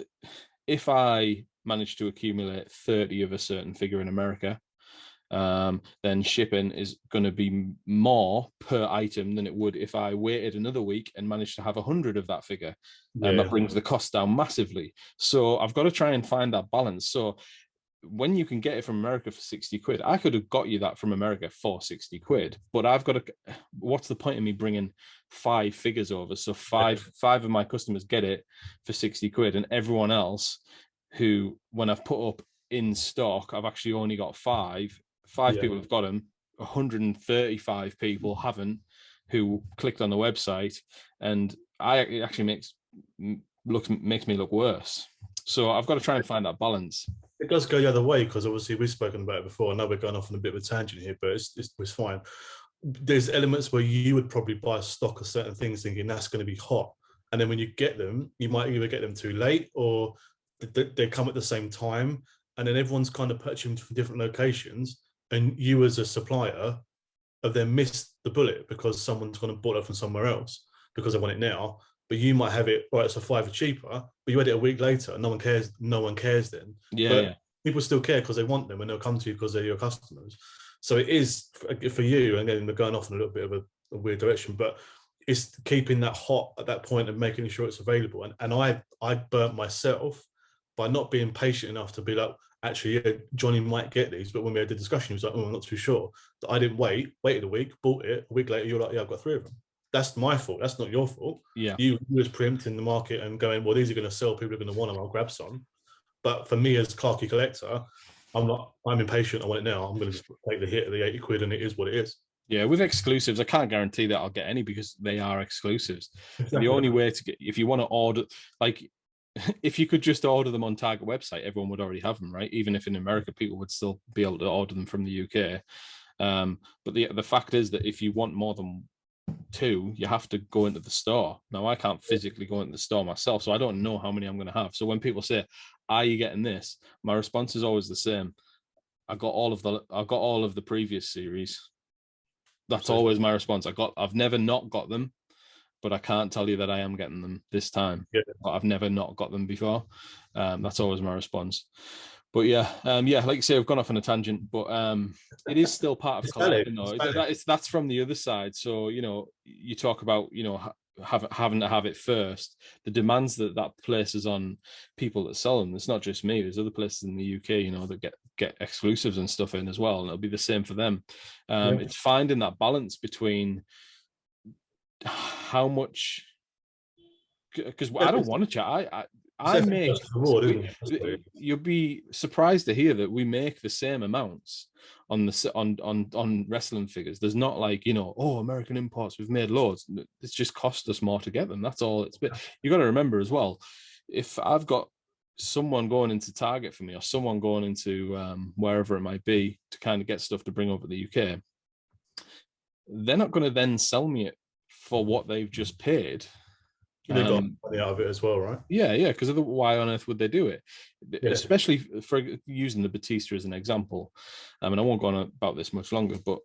if I manage to accumulate 30 of a certain figure in America, then shipping is going to be more per item than it would if I waited another week and managed to have 100 of that figure. That brings the cost down massively. So I've got to try and find that balance. So when you can get it from America for 60 quid, I could have got you that from America for 60 quid, but I've got to, what's the point of me bringing 5 figures over? So five of my customers get it for 60 quid, and everyone else who, when I've put up in stock, I've actually only got 5 people have got them, 135 people haven't, who clicked on the website, and it actually makes me look worse. So I've got to try and find that balance. It does go the other way, because obviously we've spoken about it before. I know we're going off on a bit of a tangent here, but it's fine. There's elements where you would probably buy stock of certain things thinking that's going to be hot. And then when you get them, you might either get them too late, or they come at the same time. And then everyone's kind of purchasing from different locations. And you as a supplier have then missed the bullet because someone's going to bought it from somewhere else because they want it now. But you might have it, right, it's a $5 cheaper, but you had it a week later and no one cares. No one cares then. Yeah, but yeah. People still care because they want them and they'll come to you because they're your customers. So it is for you, and then we're going off in a little bit of a weird direction, but it's keeping that hot at that point and making sure it's available. And I burnt myself by not being patient enough to be like, actually, yeah, Johnny might get these. But when we had the discussion, he was like, oh, I'm not too sure. I didn't waited a week, bought it. A week later, you're like, yeah, I've got 3 of them. That's my fault. That's not your fault. Yeah. You was preempting the market and going, well, these are going to sell. People are going to want them. I'll grab some. But for me as a Clarky collector, I'm impatient. I want it now. I'm going to just take the hit of the 80 quid, and it is what it is. Yeah, with exclusives, I can't guarantee that I'll get any because they are exclusives. Exactly. The only way to get, if you want to order, like, if you could just order them on Target website, everyone would already have them, right? Even if in America, people would still be able to order them from the UK. But the fact is that if you want more than 2, you have to go into the store. Now, I can't physically go into the store myself, so I don't know how many I'm going to have. So when people say, "Are you getting this?" my response is always the same. I got all of the previous series. That's always my response. I've never not got them, but I can't tell you that I am getting them this time. Yeah. But I've never not got them before. That's always my response. But yeah, like you say, I've gone off on a tangent, but it is still part of collecting. That's from the other side. So, you know, you talk about, you know, having to have it first. The demands that places on people that sell them. It's not just me. There's other places in the UK, you know, that get exclusives and stuff in as well, and it'll be the same for them. It's finding that balance between how much, because I don't want to chat. I make you'll be surprised to hear that we make the same amounts on wrestling figures. There's not like, you know, oh, American imports, we've made loads. It's just cost us more to get them. That's all. You got to remember as well, if I've got someone going into Target for me or someone going into wherever it might be to kind of get stuff to bring over to the UK, they're not going to then sell me it for what they've just paid. They got money out of it as well, right? Yeah, because why on earth would they do it? Yeah. Especially for using the Batista as an example. I mean, I won't go on about this much longer, but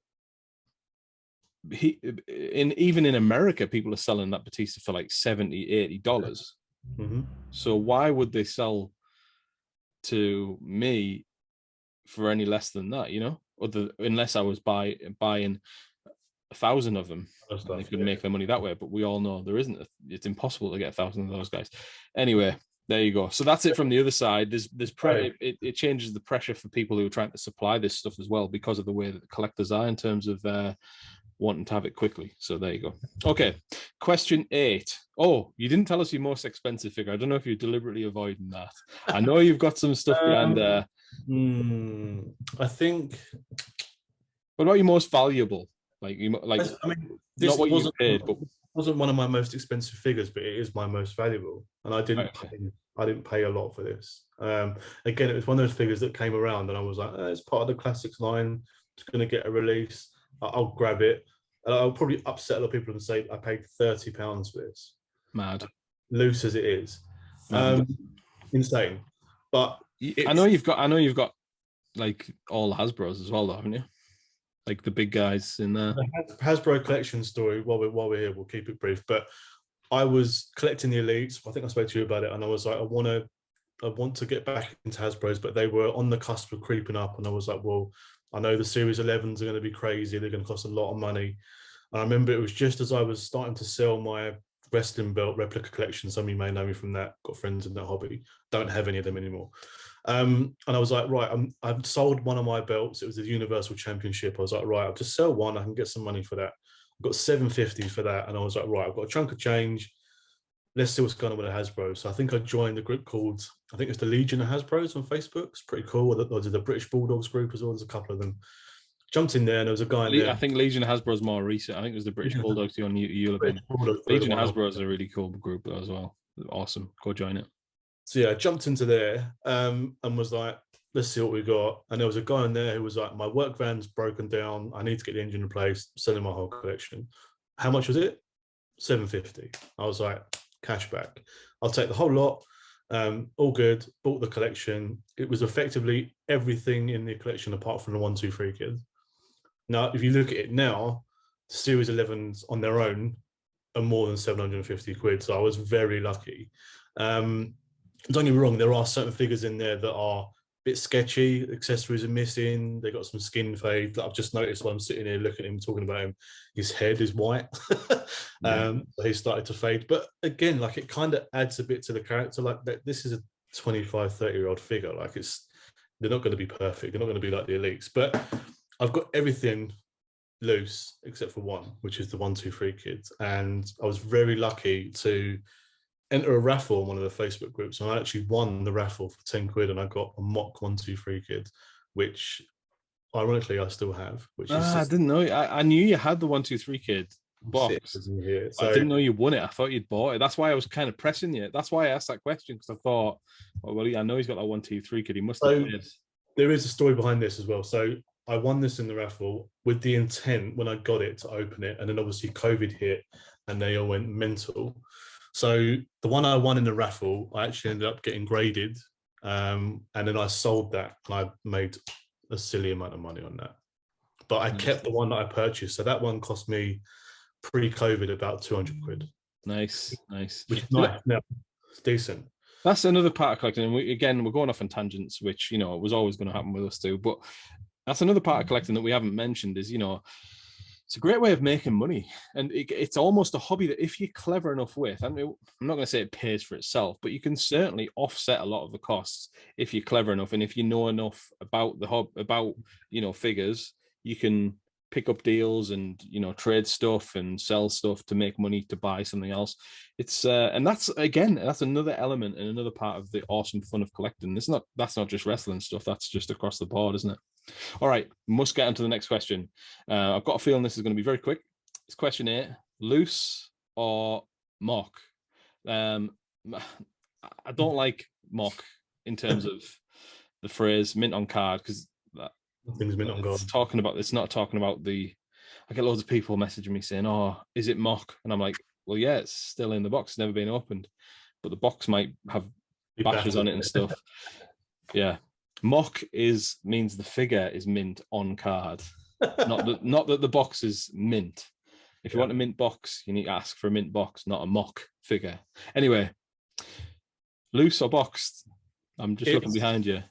even in America, people are selling that Batista for like $70, $80. Mm-hmm. So why would they sell to me for any less than that? You know, unless I was buying 1,000 of them, they could make their money that way. But we all know there isn't. It's impossible to get 1,000 of those guys. Anyway, there you go. So that's it from the other side. There's it changes the pressure for people who are trying to supply this stuff as well because of the way that the collectors are in terms of wanting to have it quickly. So there you go. Okay, question 8. Oh, you didn't tell us your most expensive figure. I don't know if you're deliberately avoiding that. I know you've got some stuff behind there. I think. What about your most valuable? I mean, this not what you paid, but wasn't one of my most expensive figures, but it is my most valuable, and I didn't pay a lot for this. Again, it was one of those figures that came around, and I was like, it's part of the classics line. It's going to get a release. I'll grab it. I'll probably upset a lot of people and say I paid £30 for this. Mad, loose as it is, insane. But I know you've got like all the Hasbros as well, though, haven't you? Like the big guys in there. The Hasbro collection story, while we're here, we'll keep it brief. But I was collecting the Elites. I think I spoke to you about it, and I was like, I want to get back into Hasbros, but they were on the cusp of creeping up, and I was like, well, I know the Series 11s are going to be crazy. They're going to cost a lot of money. And I remember it was just as I was starting to sell my wrestling belt replica collection. Some of you may know me from that. Got friends in that hobby. Don't have any of them anymore. And I was like, right, I've sold one of my belts. It was the Universal Championship. I was like, right, I'll just sell one. I can get some money for that. I got $750 for that. And I was like, right, I've got a chunk of change. Let's see what's going on with the Hasbro. So I think I joined the group called, I think it's the Legion of Hasbros on Facebook. It's pretty cool. Or the British Bulldogs group as well. There's a couple of them. jumped in there, and there was a guy in there. I think Legion Hasbro's more recent. I think it was the British Bulldogs on you'll have been. Legion Hasbro is a really cool group as well. Awesome. Go join it. So yeah, I jumped into there and was like, let's see what we got. And there was a guy in there who was like, my work van's broken down. I need to get the engine replaced, selling my whole collection. How much was it? $750. I was like, cash back. I'll take the whole lot. All good. Bought the collection. It was effectively everything in the collection apart from the 1, 2, 3 kids. Now, if you look at it now, the Series 11s on their own are more than 750 quid. So I was very lucky. Don't get me wrong, there are certain figures in there that are a bit sketchy. Accessories are missing. They got some skin fade that I've just noticed while I'm sitting here looking at him, talking about him. His head is white. So he started to fade. But again, like, it kind of adds a bit to the character. Like, this is a 25, 30-year-old figure. Like, they're not going to be perfect. They're not going to be like the elites. But I've got everything loose except for one, which is the 1, 2, 3 kids. And I was very lucky to enter a raffle on one of the Facebook groups, and I actually won the raffle for 10 quid, and I got a mock 1, 2, 3 kids, which ironically I still have. Which is I didn't know. I knew you had the 1, 2, 3 kid box. Here. So, I didn't know you won it. I thought you'd bought it. That's why I was kind of pressing you. That's why I asked that question, because I thought, well, I know he's got that 1, 2, 3 kid. He must have played. There is a story behind this as well. So I won this in the raffle with the intent when I got it to open it, and then obviously COVID hit and they all went mental. So the one I won in the raffle, I actually ended up getting graded, and then I sold that, and I made a silly amount of money on that. But I kept the one that I purchased. So that one cost me pre-COVID about 200 quid. Nice. Which is nice. Now, it's decent. That's another part of collecting. And we're going off on tangents, which, was always going to happen with us too. But that's another part of collecting that we haven't mentioned is, it's a great way of making money. And it's almost a hobby that if you're clever enough with, I mean, I'm not going to say it pays for itself, but you can certainly offset a lot of the costs if you're clever enough. And if you know enough about figures, you can pick up deals and, trade stuff and sell stuff to make money to buy something else. It's and that's another element and another part of the awesome fun of collecting. That's not just wrestling stuff. That's just across the board, isn't it? All right, must get on to the next question. I've got a feeling this is going to be very quick. It's question 8: loose or mock? I don't like mock in terms of the phrase mint on card, because things mint on card. It's not talking about I get loads of people messaging me saying, "Oh, is it mock?" And I'm like, "Well, yeah, it's still in the box. It's never been opened, but the box might have bashes on it and stuff." Yeah. Mock means the figure is mint on card, not that the box is mint. If you want a mint box, you need to ask for a mint box, not a mock figure. Anyway, loose or boxed? I'm just looking behind you.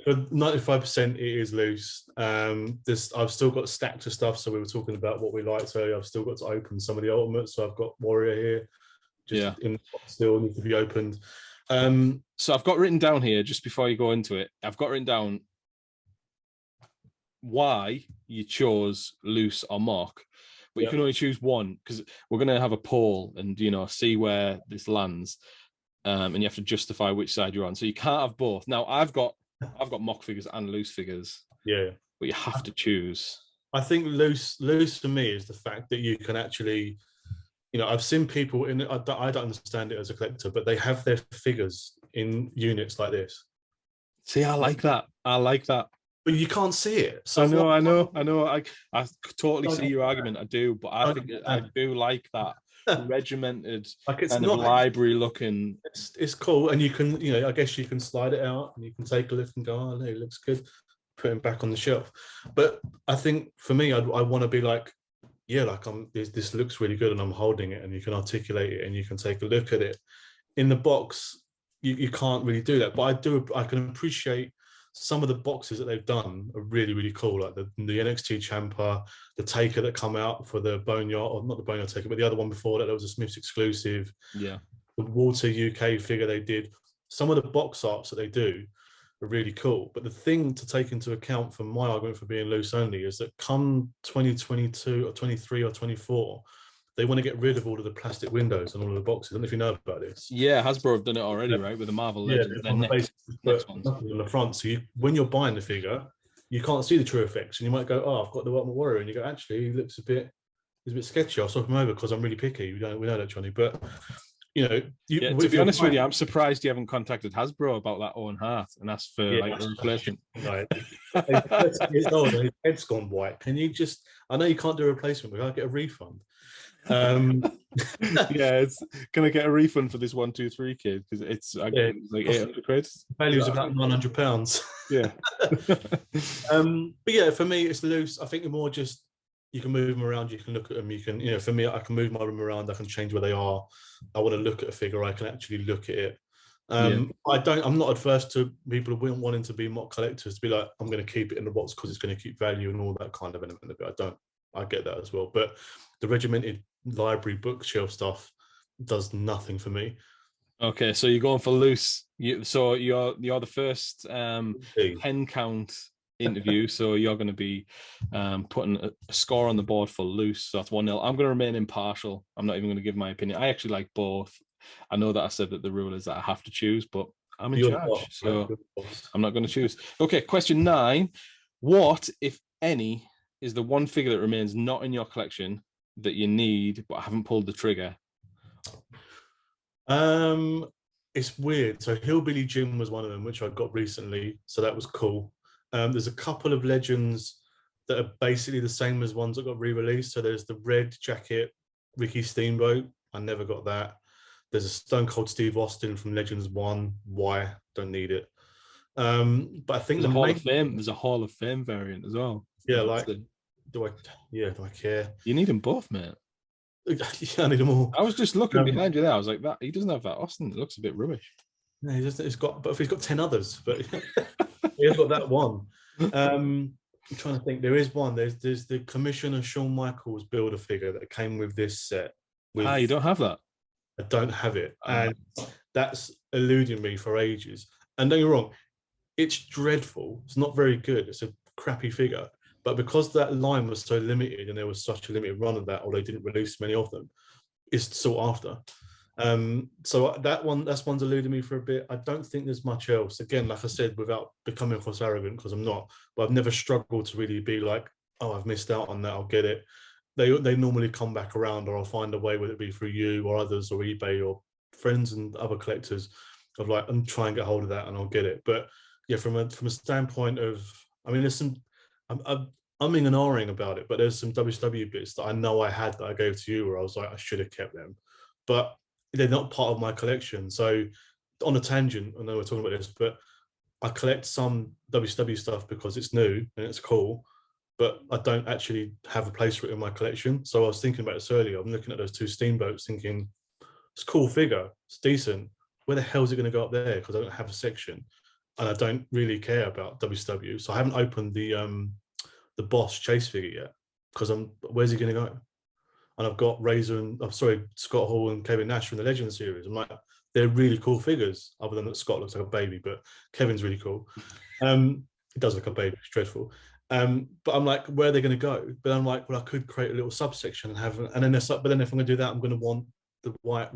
For 95%, it is loose. I've still got stacks of stuff. So we were talking about what we like. So I've still got to open some of the ultimates. So I've got Warrior here, in the box still need to be opened. So I've got written down here, just before you go into it, I've got written down why you chose loose or mock, but you can only choose one, because we're going to have a poll and, see where this lands. And you have to justify which side you're on. So you can't have both. Now I've got mock figures and loose figures. Yeah. But you have to choose. I think loose for me is the fact that you can actually, I've seen people I don't understand it as a collector, but they have their figures in units like this. See, I like that. But you can't see it. So I know. I totally see your argument. I do, but I think I do like that regimented, like, it's kind not of library looking. It's cool, and you can, I guess you can slide it out and you can take a look and go, "Oh, no, it looks good." Put it back on the shelf. But I think for me, I want to be like, this looks really good, and I'm holding it, and you can articulate it, and you can take a look at it. In the box, you can't really do that. But I can appreciate some of the boxes that they've done are really, really cool, like the NXT Ciampa, the Taker that come out for the Boneyard, or not the Boneyard Taker, but the other one before that. There was a Smiths exclusive. Yeah, the Walter UK figure they did. Some of the box arts that they do are really cool. But the thing to take into account for my argument for being loose only is that come 2022 or 23 or 24, they want to get rid of all of the plastic windows and all of the boxes. I don't know if you know about this. Yeah, Hasbro have done it already, right? With the Marvel Legends. On the front. So when you're buying the figure, you can't see the true effects, and you might go, "Oh, I've got the Ultimate Warrior," and you go, "Actually, he's a bit sketchy. I'll swap him over because I'm really picky." We know that, Johnny, but Yeah, to if be you're honest with right, you, I'm surprised you haven't contacted Hasbro about that Owen Hart and asked for yeah, like a replacement. right. He's 30 years old and his head's gone white. Can you just? I know you can't do a replacement, but I get a refund. Yeah, it's gonna get a refund for this 1, 2, 3 kid because it's like Yeah, like 800 quid. value's Is that about right? £900. Yeah. But yeah, for me, it's loose. I think the more just you can move them around, you can look at them. You can, for me, I can move my room around. I can change where they are. I want to look at a figure. I can actually look at it. Yeah. I'm not adverse to people wanting to be mock collectors to be like, I'm going to keep it in the box because it's going to keep value and all that kind of element of it. I get that as well. But the regimented library bookshelf stuff does nothing for me. Okay, so you're going for loose. So you're the first 10 count interview. So you're going to be putting a score on the board for loose. So that's 1-0. I'm going to remain impartial. I'm not even going to give my opinion. I actually like both. I know that I said that the rule is that I have to choose, but I'm in charge, so I'm not going to choose. Okay, question 9. What, if any, is the one figure that remains not in your collection that you need but haven't pulled the trigger? It's weird. So Hillbilly Jim was one of them, which I got recently. So that was cool. There's a couple of legends that are basically the same as ones that got re-released. So there's the red jacket Ricky Steamboat. I never got that. There's a Stone Cold Steve Austin from Legends 1. Why? Don't need it. But I think There's a Hall of Fame. There's a Hall of Fame variant as well. Yeah, like, do I care? You need them both, mate. Yeah, I need them all. I was just looking behind you there. I was like, that he doesn't have that Austin. It looks a bit rubbish. No, he's got, but if he's got 10 others, but he has got that one. I'm trying to think. There is one. There's the Commissioner Shawn Michaels builder figure that came with this set. You don't have that. I don't have it, and that's eluding me for ages. And don't get me wrong, it's dreadful. It's not very good. It's a crappy figure. But because that line was so limited and there was such a limited run of that, or they didn't release many of them, it's sought after. So that's one's eluded me for a bit. I don't think there's much else. Again, like I said, without becoming across arrogant, because I'm not, but I've never struggled to really be like, oh, I've missed out on that. I'll get it. They normally come back around, or I'll find a way, whether it be through you or others or eBay or friends and other collectors, of like, I'm trying to get hold of that and I'll get it. But yeah, from a standpoint of, I mean, there's some, I'm umming and ahhing about it, but there's some WCW bits that I know I had that I gave to you where I was like, I should have kept them, but they're not part of my collection. So on a tangent, I know we're talking about this, but I collect some WCW stuff because it's new and it's cool, but I don't actually have a place for it in my collection. So I was thinking about this earlier. I'm looking at those two steamboats thinking, it's a cool figure, it's decent. Where the hell is it going to go up there? Because I don't have a section and I don't really care about WCW. So I haven't opened the Boss Chase figure yet because where's he going to go? And I've got Razor and Scott Hall and Kevin Nash from the Legend series. I'm like, they're really cool figures, other than that Scott looks like a baby, but Kevin's really cool. It does look like a baby, it's dreadful. But I'm like, where are they going to go? But I'm like, well, I could create a little subsection and have, and then there's, but then if I'm going to do that, I'm going to want the white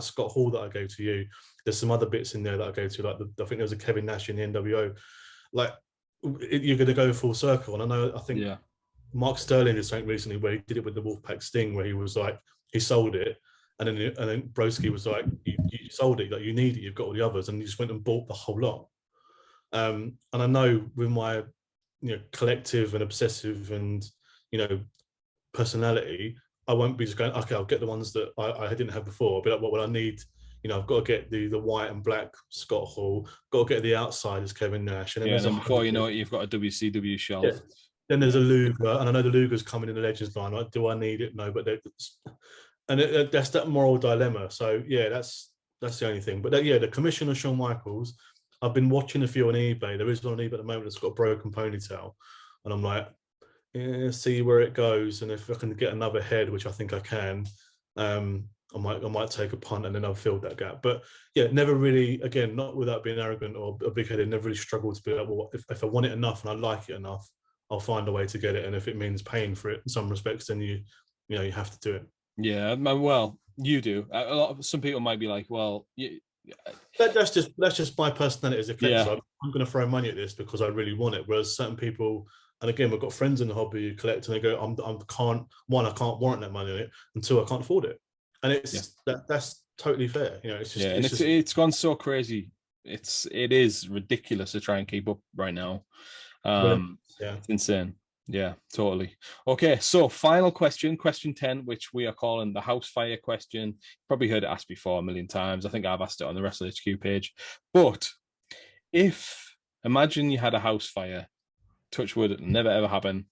Scott Hall that I gave to you. There's some other bits in there that I go to, like I think there was a Kevin Nash in the NWO. Like, you're going to go full circle, and I think Mark Sterling did something recently where he did it with the Wolfpack Sting, where he was like, he sold it, and then Broski was like, you sold it, like you need it, you've got all the others, and you just went and bought the whole lot. And I know with my collective and obsessive and personality, I won't be just going, okay, I'll get the ones that I didn't have before. I'll be like, what will I need? I've got to get the white and black Scott Hall, got to get the outsiders Kevin Nash, and then, before you know it, you've got a WCW shelf. Yeah. Then there's a Luger, and I know the Luger's coming in the Legends line. Like, do I need it? No, but that's that moral dilemma. So yeah, that's the only thing. But the Commissioner Shawn Michaels, I've been watching a few on eBay. There is one on eBay at the moment that's got a broken ponytail, and I'm like, see where it goes, and if I can get another head, which I think I can, I might take a punt, and then I've filled that gap. But yeah, never really, again, not without being arrogant or a big headed, never really struggled to be like, well, if I want it enough and I like it enough, I'll find a way to get it. And if it means paying for it in some respects, then you have to do it. Yeah, well, you do. Some people might be like, well, That's just my personality as a collector. Yeah, I'm going to throw money at this because I really want it. Whereas certain people, and again, we've got friends in the hobby who collect, and they go, I can't warrant that money on it, and two, I can't afford it." And yeah, that's totally fair. yeah, and it's just it's gone so crazy. It is ridiculous to try and keep up right now. yeah. It's insane. Yeah, totally. Okay, so final question, question 10, which we are calling the house fire question. Probably heard it asked before a million times. I think I've asked it on the Wrestle HQ page. But if imagine you had a house fire, touch wood, it'll never ever happen.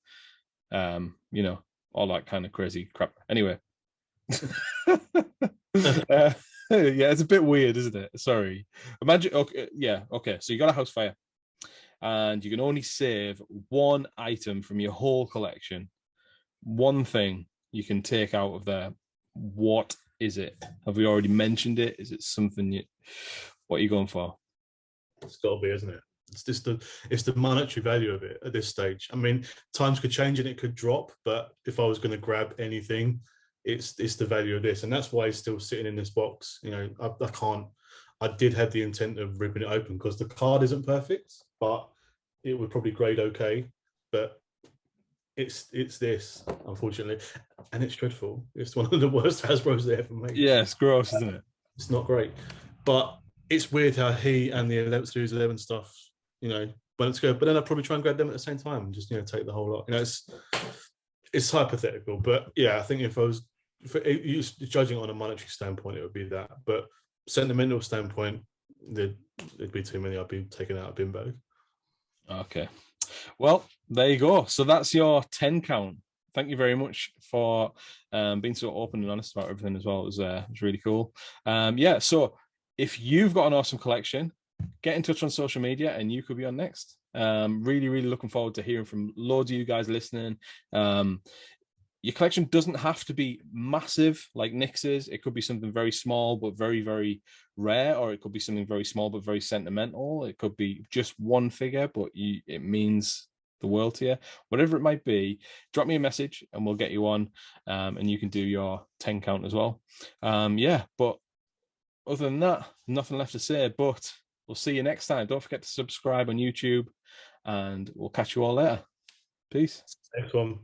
You know, all that kind of crazy crap. Anyway. uh, yeah, it's a bit weird, isn't it? Sorry. Imagine okay, yeah, okay. So you got a house fire and you can only save one item from your whole collection. One thing you can take out of there. What is it? Have we already mentioned it? Is it something what are you going for? It's got to be, isn't it? It's the monetary value of it at this stage. I mean, times could change and it could drop, but if I was going to grab anything, it's the value of this, and that's why it's still sitting in this box. You know, I can't. I did have the intent of ripping it open because the card isn't perfect, but it would probably grade okay. But it's this, unfortunately, and it's dreadful. It's one of the worst Hasbro's they ever made. Yeah, it's gross, isn't it? It's not great, but it's weird how he and the 11 Series 11 stuff, you know, when it's good. But then I'd probably try and grab them at the same time and just, you know, take the whole lot. You know, it's hypothetical, but yeah, I think if I was judging on a monetary standpoint, it would be that. But sentimental standpoint, there'd be too many. I'd be taking out a bin bag. Okay. Well, there you go. So that's your 10 count. Thank you very much for being so open and honest about everything as well. It was really cool. Yeah, so if you've got an awesome collection, get in touch on social media and you could be on next. Really, really looking forward to hearing from loads of you guys listening. Your collection doesn't have to be massive like Nick's is. It could be something very small but very, very rare, or it could be something very small but very sentimental. It could be just one figure, but it means the world to you. Whatever it might be, drop me a message and we'll get you on, and you can do your 10 count as well. Yeah, but other than that, nothing left to say, but we'll see you next time. Don't forget to subscribe on YouTube, and we'll catch you all later. Peace. Next one.